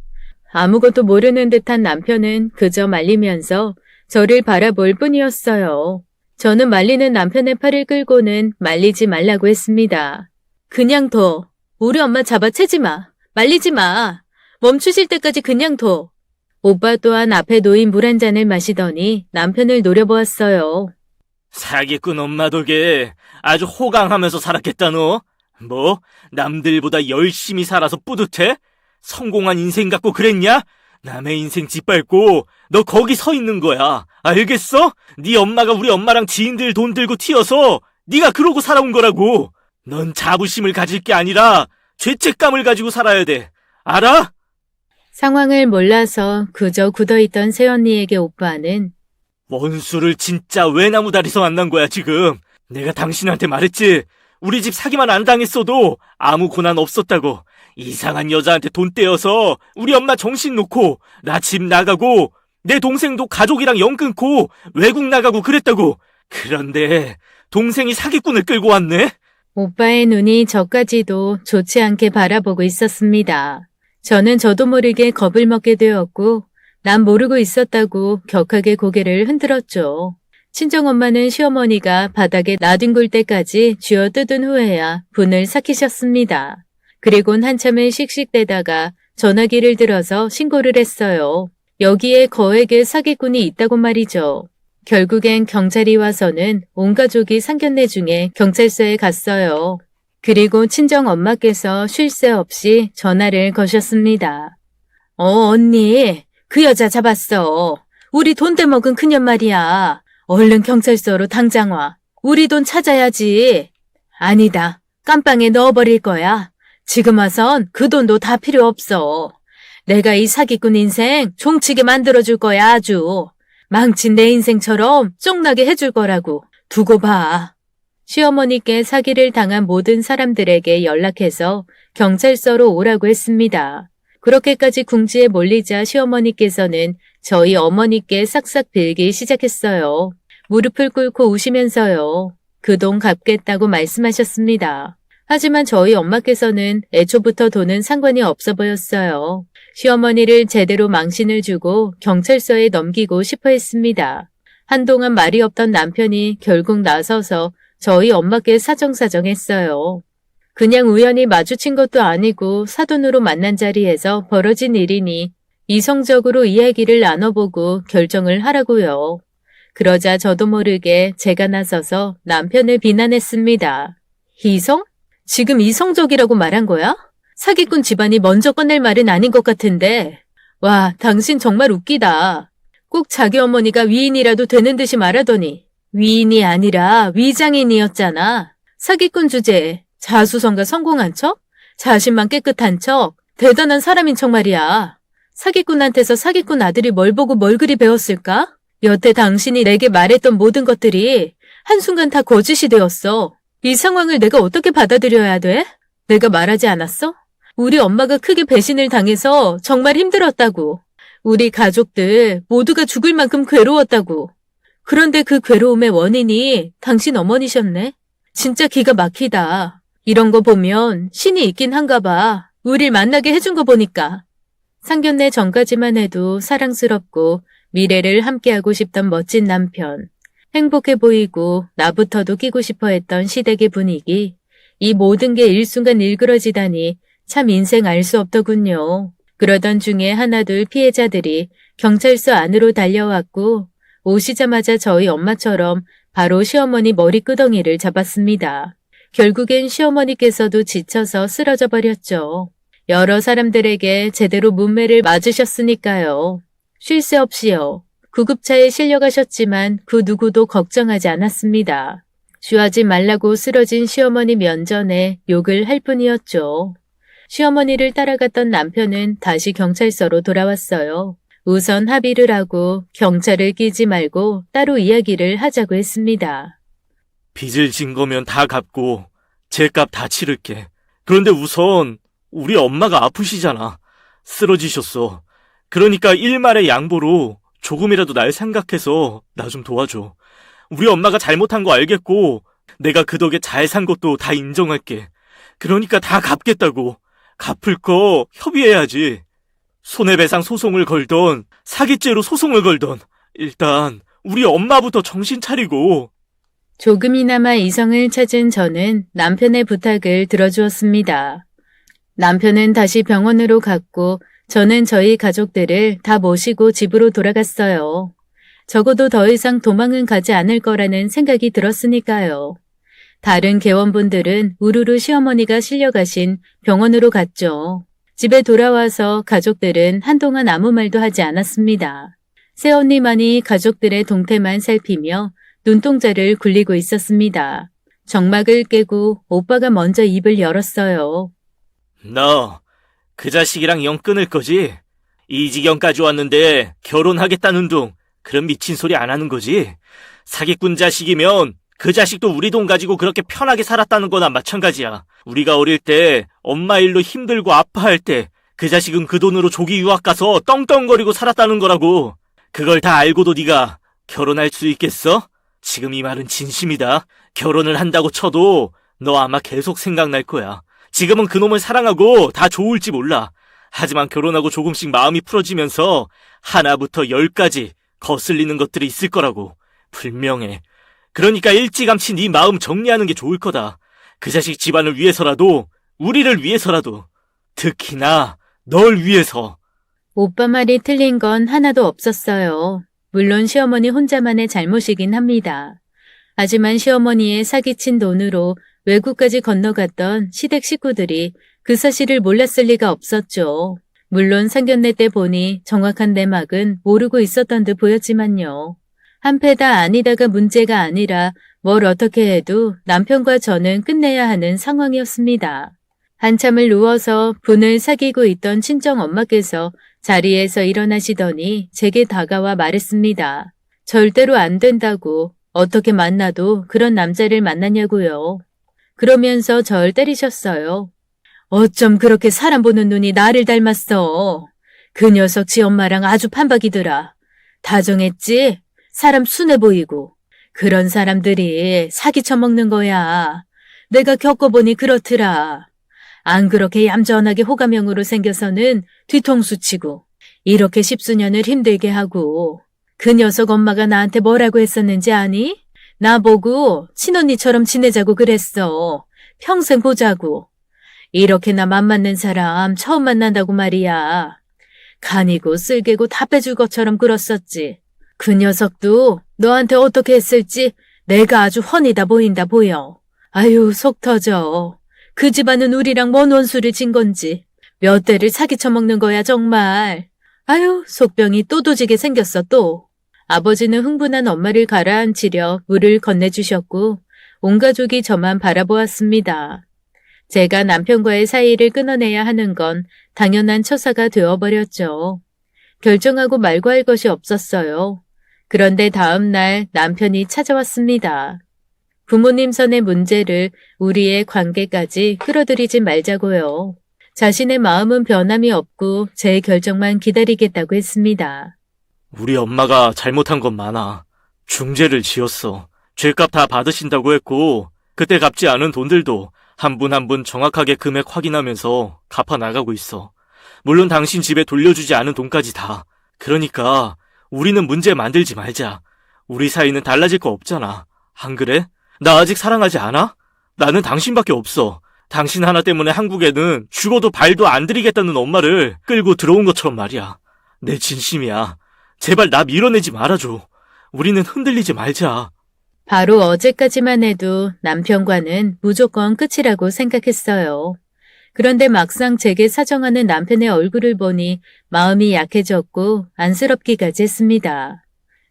Speaker 1: 아무것도 모르는 듯한 남편은 그저 말리면서 저를 바라볼 뿐이었어요. 저는 말리는 남편의 팔을 끌고는 말리지 말라고 했습니다. 그냥 둬. 우리 엄마 잡아채지 마. 말리지 마. 멈추실 때까지 그냥 둬. 오빠 또한 앞에 놓인 물 한 잔을 마시더니 남편을 노려보았어요.
Speaker 2: 사기꾼 엄마 덕에 아주 호강하면서 살았겠다 너. 뭐 남들보다 열심히 살아서 뿌듯해? 성공한 인생 갖고 그랬냐? 남의 인생 짓밟고 너 거기 서 있는 거야. 알겠어? 네 엄마가 우리 엄마랑 지인들 돈 들고 튀어서 네가 그러고 살아온 거라고. 넌 자부심을 가질 게 아니라 죄책감을 가지고 살아야 돼. 알아?
Speaker 1: 상황을 몰라서 그저 굳어있던 새언니에게 오빠는
Speaker 2: 원수를 진짜 외나무 다리에서 만난 거야 지금. 내가 당신한테 말했지. 우리 집 사기만 안 당했어도 아무 고난 없었다고. 이상한 여자한테 돈 떼어서 우리 엄마 정신 놓고 나 집 나가고 내 동생도 가족이랑 연 끊고 외국 나가고 그랬다고. 그런데 동생이 사기꾼을 끌고 왔네.
Speaker 1: 오빠의 눈이 저까지도 좋지 않게 바라보고 있었습니다. 저는 저도 모르게 겁을 먹게 되었고 난 모르고 있었다고 격하게 고개를 흔들었죠. 친정엄마는 시어머니가 바닥에 나뒹굴 때까지 쥐어뜯은 후에야 분을 삭히셨습니다. 그리곤 한참을 씩씩대다가 전화기를 들어서 신고를 했어요. 여기에 거액의 사기꾼이 있다고 말이죠. 결국엔 경찰이 와서는 온 가족이 상견례 중에 경찰서에 갔어요. 그리고 친정엄마께서 쉴 새 없이 전화를 거셨습니다. 언니, 그 여자 잡았어. 우리 돈 떼먹은 그년 말이야. 얼른 경찰서로 당장 와. 우리 돈 찾아야지. 아니다. 깜빵에 넣어버릴 거야. 지금 와선 그 돈도 다 필요 없어. 내가 이 사기꾼 인생 종치게 만들어줄 거야 아주. 망친 내 인생처럼 쫑나게 해줄 거라고. 두고 봐. 시어머니께 사기를 당한 모든 사람들에게 연락해서 경찰서로 오라고 했습니다. 그렇게까지 궁지에 몰리자 시어머니께서는 저희 어머니께 싹싹 빌기 시작했어요. 무릎을 꿇고 우시면서요. 그 돈 갚겠다고 말씀하셨습니다. 하지만 저희 엄마께서는 애초부터 돈은 상관이 없어 보였어요. 시어머니를 제대로 망신을 주고 경찰서에 넘기고 싶어 했습니다. 한동안 말이 없던 남편이 결국 나서서 저희 엄마께 사정사정했어요. 그냥 우연히 마주친 것도 아니고 사돈으로 만난 자리에서 벌어진 일이니 이성적으로 이야기를 나눠보고 결정을 하라고요. 그러자 저도 모르게 제가 나서서 남편을 비난했습니다. 이성? 지금 이성적이라고 말한 거야? 사기꾼 집안이 먼저 꺼낼 말은 아닌 것 같은데. 와, 당신 정말 웃기다. 꼭 자기 어머니가 위인이라도 되는 듯이 말하더니 위인이 아니라 위장인이었잖아. 사기꾼 주제에 자수성가 성공한 척? 자신만 깨끗한 척? 대단한 사람인 척 말이야. 사기꾼한테서 사기꾼 아들이 뭘 보고 뭘 그리 배웠을까? 여태 당신이 내게 말했던 모든 것들이 한순간 다 거짓이 되었어. 이 상황을 내가 어떻게 받아들여야 돼? 내가 말하지 않았어? 우리 엄마가 크게 배신을 당해서 정말 힘들었다고. 우리 가족들 모두가 죽을 만큼 괴로웠다고. 그런데 그 괴로움의 원인이 당신 어머니셨네. 진짜 기가 막히다. 이런 거 보면 신이 있긴 한가 봐. 우릴 만나게 해준 거 보니까. 상견례 전까지만 해도 사랑스럽고 미래를 함께하고 싶던 멋진 남편. 행복해 보이고 나부터도 끼고 싶어 했던 시댁의 분위기. 이 모든 게 일순간 일그러지다니 참 인생 알 수 없더군요. 그러던 중에 하나둘 피해자들이 경찰서 안으로 달려왔고 오시자마자 저희 엄마처럼 바로 시어머니 머리끄덩이를 잡았습니다. 결국엔 시어머니께서도 지쳐서 쓰러져 버렸죠. 여러 사람들에게 제대로 문매를 맞으셨으니까요. 쉴 새 없이요. 구급차에 실려가셨지만 그 누구도 걱정하지 않았습니다. 쉬하지 말라고 쓰러진 시어머니 면전에 욕을 할 뿐이었죠. 시어머니를 따라갔던 남편은 다시 경찰서로 돌아왔어요. 우선 합의를 하고 경찰을 끼지 말고 따로 이야기를 하자고 했습니다.
Speaker 2: 빚을 진 거면 다 갚고 죗값 다 치를게. 그런데 우선 우리 엄마가 아프시잖아. 쓰러지셨어. 그러니까 일말의 양보로 조금이라도 날 생각해서 나 좀 도와줘. 우리 엄마가 잘못한 거 알겠고 내가 그 덕에 잘 산 것도 다 인정할게. 그러니까 다 갚겠다고. 갚을 거 협의해야지. 손해배상 소송을 걸던 사기죄로 소송을 걸던 일단 우리 엄마부터 정신 차리고.
Speaker 1: 조금이나마 이성을 찾은 저는 남편의 부탁을 들어주었습니다. 남편은 다시 병원으로 갔고 저는 저희 가족들을 다 모시고 집으로 돌아갔어요. 적어도 더 이상 도망은 가지 않을 거라는 생각이 들었으니까요. 다른 개원분들은 우르르 시어머니가 실려가신 병원으로 갔죠. 집에 돌아와서 가족들은 한동안 아무 말도 하지 않았습니다. 새언니만이 가족들의 동태만 살피며 눈동자를 굴리고 있었습니다. 정막을 깨고 오빠가 먼저 입을 열었어요.
Speaker 2: 너 그 자식이랑 영 끊을 거지? 이 지경까지 왔는데 결혼하겠다는 둥 그런 미친 소리 안 하는 거지? 사기꾼 자식이면 그 자식도 우리 돈 가지고 그렇게 편하게 살았다는 거나 마찬가지야. 우리가 어릴 때 엄마 일로 힘들고 아파할 때 그 자식은 그 돈으로 조기 유학 가서 떵떵거리고 살았다는 거라고. 그걸 다 알고도 네가 결혼할 수 있겠어? 지금 이 말은 진심이다. 결혼을 한다고 쳐도 너 아마 계속 생각날 거야. 지금은 그놈을 사랑하고 다 좋을지 몰라. 하지만 결혼하고 조금씩 마음이 풀어지면서 하나부터 10까지 거슬리는 것들이 있을 거라고. 분명해. 그러니까 일찌감치 네 마음 정리하는 게 좋을 거다. 그 자식 집안을 위해서라도, 우리를 위해서라도, 특히나 널 위해서.
Speaker 1: 오빠 말이 틀린 건 하나도 없었어요. 물론 시어머니 혼자만의 잘못이긴 합니다. 하지만 시어머니의 사기친 돈으로 외국까지 건너갔던 시댁 식구들이 그 사실을 몰랐을 리가 없었죠. 물론 상견례 때 보니 정확한 내막은 모르고 있었던 듯 보였지만요. 한패다 아니다가 문제가 아니라 뭘 어떻게 해도 남편과 저는 끝내야 하는 상황이었습니다. 한참을 누워서 분을 사귀고 있던 친정 엄마께서 자리에서 일어나시더니 제게 다가와 말했습니다. 절대로 안 된다고. 어떻게 만나도 그런 남자를 만나냐고요. 그러면서 절 때리셨어요. 어쩜 그렇게 사람 보는 눈이 나를 닮았어. 그 녀석 지 엄마랑 아주 판박이더라. 다정했지? 사람 순해 보이고. 그런 사람들이 사기 쳐먹는 거야. 내가 겪어보니 그렇더라. 안 그렇게 얌전하게 호감형으로 생겨서는 뒤통수 치고 이렇게 십수년을 힘들게 하고. 그 녀석 엄마가 나한테 뭐라고 했었는지 아니? 나보고 친언니처럼 지내자고 그랬어. 평생 보자고. 이렇게나 맘맞는 사람 처음 만난다고 말이야. 간이고 쓸개고 다 빼줄 것처럼 굴었었지. 그 녀석도 너한테 어떻게 했을지 내가 아주 훤히 다 보인다 보여. 아유 속 터져. 그 집안은 우리랑 뭔 원수를 진 건지 몇 대를 사기쳐먹는 거야 정말. 아유 속병이 또 도지게 생겼어 또. 아버지는 흥분한 엄마를 가라앉히려 물을 건네주셨고 온 가족이 저만 바라보았습니다. 제가 남편과의 사이를 끊어내야 하는 건 당연한 처사가 되어버렸죠. 결정하고 말고 할 것이 없었어요. 그런데 다음 날 남편이 찾아왔습니다. 부모님 선의 문제를 우리의 관계까지 끌어들이지 말자고요. 자신의 마음은 변함이 없고 제 결정만 기다리겠다고 했습니다.
Speaker 2: 우리 엄마가 잘못한 건 많아. 중죄를 지었어. 죄값 다 받으신다고 했고 그때 갚지 않은 돈들도 한 분 한 분 정확하게 금액 확인하면서 갚아 나가고 있어. 물론 당신 집에 돌려주지 않은 돈까지 다. 그러니까 우리는 문제 만들지 말자. 우리 사이는 달라질 거 없잖아. 안 그래? 나 아직 사랑하지 않아? 나는 당신밖에 없어. 당신 하나 때문에 한국에는 죽어도 발도 안 들이겠다는 엄마를 끌고 들어온 것처럼 말이야. 내 진심이야. 제발 나 밀어내지 말아줘. 우리는 흔들리지 말자.
Speaker 1: 바로 어제까지만 해도 남편과는 무조건 끝이라고 생각했어요. 그런데 막상 제게 사정하는 남편의 얼굴을 보니 마음이 약해졌고 안쓰럽기까지 했습니다.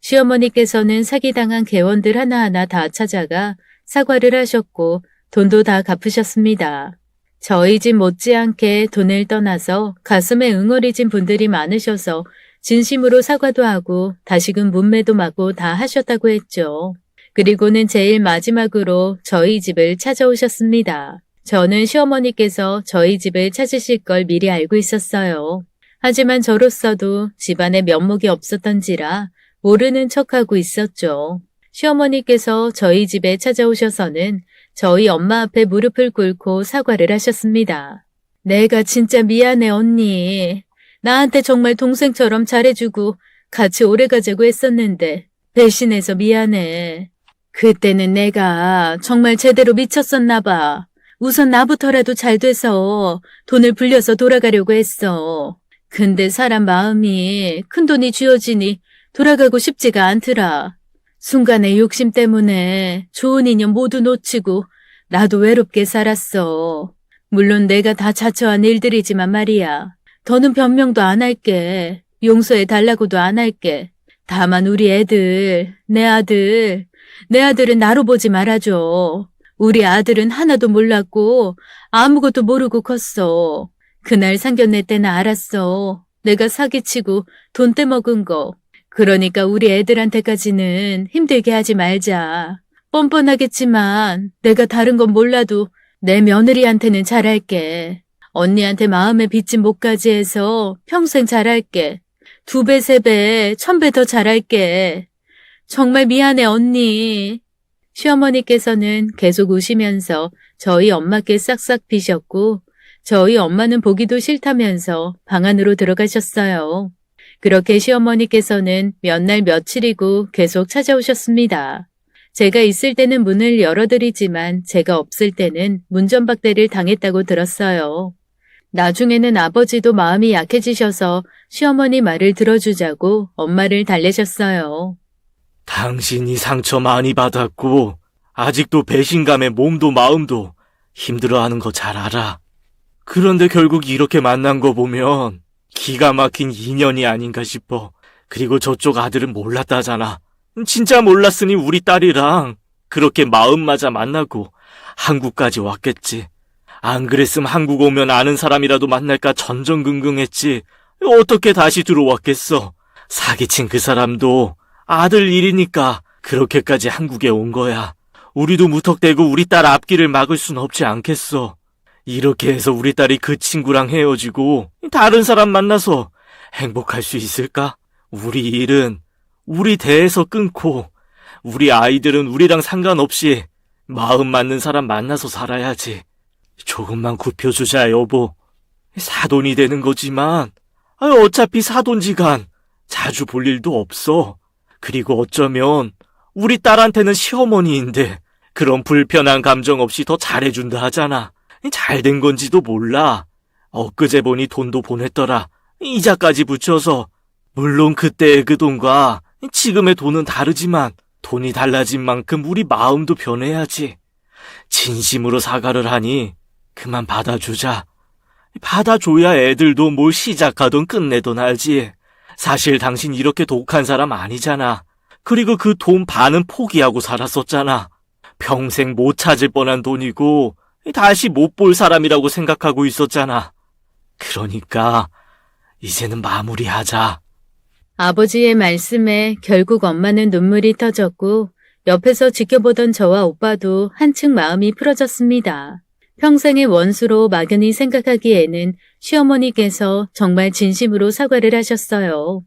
Speaker 1: 시어머니께서는 사기당한 개원들 하나하나 다 찾아가 사과를 하셨고 돈도 다 갚으셨습니다. 저희 집 못지않게 돈을 떠나서 가슴에 응어리진 분들이 많으셔서 진심으로 사과도 하고 다시금 문매도 맞고 다 하셨다고 했죠. 그리고는 제일 마지막으로 저희 집을 찾아오셨습니다. 저는 시어머니께서 저희 집을 찾으실 걸 미리 알고 있었어요. 하지만 저로서도 집안에 면목이 없었던지라 모르는 척하고 있었죠. 시어머니께서 저희 집에 찾아오셔서는 저희 엄마 앞에 무릎을 꿇고 사과를 하셨습니다. 내가 진짜 미안해, 언니. 나한테 정말 동생처럼 잘해주고 같이 오래 가자고 했었는데 배신해서 미안해. 그때는 내가 정말 제대로 미쳤었나 봐. 우선 나부터라도 잘 돼서 돈을 불려서 돌아가려고 했어. 근데 사람 마음이 큰돈이 쥐어지니 돌아가고 싶지가 않더라. 순간의 욕심 때문에 좋은 인연 모두 놓치고 나도 외롭게 살았어. 물론 내가 다 자처한 일들이지만 말이야. 더는 변명도 안 할게. 용서해 달라고도 안 할게. 다만 우리 애들, 내 아들은 나로 보지 말아줘. 우리 아들은 하나도 몰랐고 아무것도 모르고 컸어. 그날 상견례 때는 알았어. 내가 사기치고 돈 떼먹은 거. 그러니까 우리 애들한테까지는 힘들게 하지 말자. 뻔뻔하겠지만 내가 다른 건 몰라도 내 며느리한테는 잘할게. 언니한테 마음에 빚진 못까지 해서 평생 잘할게. 2배, 3배, 1000배 더 잘할게. 정말 미안해, 언니. 시어머니께서는 계속 우시면서 저희 엄마께 싹싹 비셨고 저희 엄마는 보기도 싫다면서 방 안으로 들어가셨어요. 그렇게 시어머니께서는 몇 날 며칠이고 계속 찾아오셨습니다. 제가 있을 때는 문을 열어드리지만 제가 없을 때는 문전박대를 당했다고 들었어요. 나중에는 아버지도 마음이 약해지셔서 시어머니 말을 들어주자고 엄마를 달래셨어요.
Speaker 2: 당신이 상처 많이 받았고 아직도 배신감에 몸도 마음도 힘들어하는 거 잘 알아. 그런데 결국 이렇게 만난 거 보면 기가 막힌 인연이 아닌가 싶어. 그리고 저쪽 아들은 몰랐다잖아. 진짜 몰랐으니 우리 딸이랑 그렇게 마음 맞아 만나고 한국까지 왔겠지. 안 그랬으면 한국 오면 아는 사람이라도 만날까 전전긍긍했지. 어떻게 다시 들어왔겠어. 사기친 그 사람도 아들 일이니까 그렇게까지 한국에 온 거야. 우리도 무턱대고 우리 딸 앞길을 막을 순 없지 않겠어. 이렇게 해서 우리 딸이 그 친구랑 헤어지고 다른 사람 만나서 행복할 수 있을까? 우리 일은 우리 대에서 끊고 우리 아이들은 우리랑 상관없이 마음 맞는 사람 만나서 살아야지. 조금만 굽혀주자, 여보. 사돈이 되는 거지만 어차피 사돈지간 자주 볼 일도 없어. 그리고 어쩌면 우리 딸한테는 시어머니인데 그런 불편한 감정 없이 더 잘해준다 하잖아. 잘된 건지도 몰라. 엊그제 보니 돈도 보냈더라. 이자까지 붙여서. 물론 그때의 그 돈과 지금의 돈은 다르지만 돈이 달라진 만큼 우리 마음도 변해야지. 진심으로 사과를 하니 그만 받아주자. 받아줘야 애들도 뭘 시작하던 끝내던 알지. 사실 당신 이렇게 독한 사람 아니잖아. 그리고 그 돈 반은 포기하고 살았었잖아. 평생 못 찾을 뻔한 돈이고 다시 못 볼 사람이라고 생각하고 있었잖아. 그러니까 이제는 마무리하자.
Speaker 1: 아버지의 말씀에 결국 엄마는 눈물이 터졌고 옆에서 지켜보던 저와 오빠도 한층 마음이 풀어졌습니다. 평생의 원수로 막연히 생각하기에는 시어머니께서 정말 진심으로 사과를 하셨어요.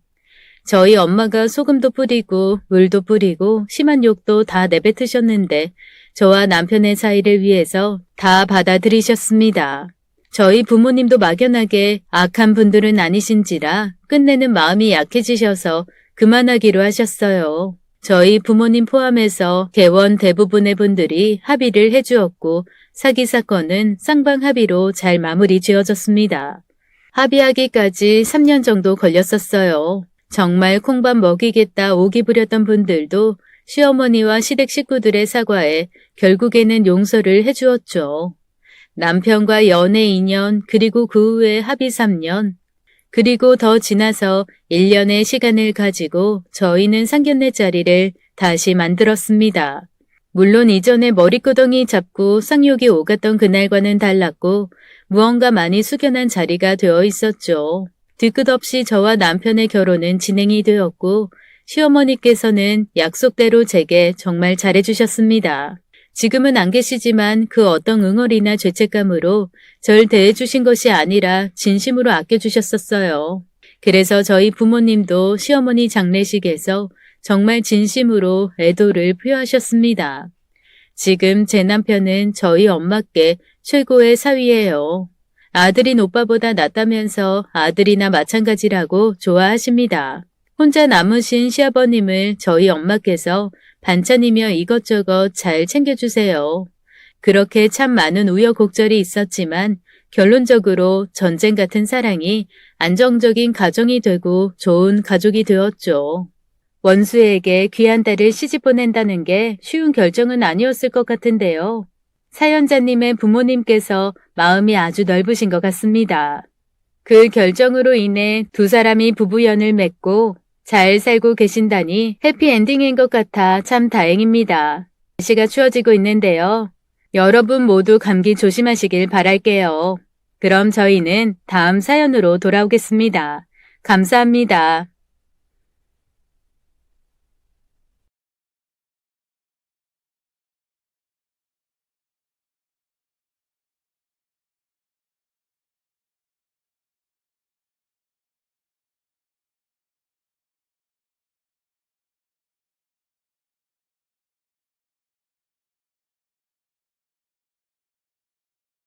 Speaker 1: 저희 엄마가 소금도 뿌리고 물도 뿌리고 심한 욕도 다 내뱉으셨는데 저와 남편의 사이를 위해서 다 받아들이셨습니다. 저희 부모님도 막연하게 악한 분들은 아니신지라 끝내는 마음이 약해지셔서 그만하기로 하셨어요. 저희 부모님 포함해서 개원 대부분의 분들이 합의를 해주었고 사기 사건은 쌍방 합의로 잘 마무리 지어졌습니다. 합의하기까지 3년 정도 걸렸었어요. 정말 콩밥 먹이겠다 오기 부렸던 분들도 시어머니와 시댁 식구들의 사과에 결국에는 용서를 해주었죠. 남편과 연애 2년 그리고 그 후에 합의 3년 그리고 더 지나서 1년의 시간을 가지고 저희는 상견례 자리를 다시 만들었습니다. 물론 이전에 머리끄덩이 잡고 쌍욕이 오갔던 그날과는 달랐고 무언가 많이 숙연한 자리가 되어 있었죠. 뒤끝 없이 저와 남편의 결혼은 진행이 되었고 시어머니께서는 약속대로 제게 정말 잘해주셨습니다. 지금은 안 계시지만 그 어떤 응어리나 죄책감으로 절 대해주신 것이 아니라 진심으로 아껴주셨었어요. 그래서 저희 부모님도 시어머니 장례식에서 정말 진심으로 애도를 표하셨습니다. 지금 제 남편은 저희 엄마께 최고의 사위예요. 아들인 오빠보다 낫다면서 아들이나 마찬가지라고 좋아하십니다. 혼자 남으신 시아버님을 저희 엄마께서 반찬이며 이것저것 잘 챙겨주세요. 그렇게 참 많은 우여곡절이 있었지만 결론적으로 전쟁 같은 사랑이 안정적인 가정이 되고 좋은 가족이 되었죠. 원수에게 귀한 딸을 시집 보낸다는 게 쉬운 결정은 아니었을 것 같은데요. 사연자님의 부모님께서 마음이 아주 넓으신 것 같습니다. 그 결정으로 인해 두 사람이 부부연을 맺고 잘 살고 계신다니 해피엔딩인 것 같아 참 다행입니다. 날씨가 추워지고 있는데요. 여러분 모두 감기 조심하시길 바랄게요. 그럼 저희는 다음 사연으로 돌아오겠습니다. 감사합니다.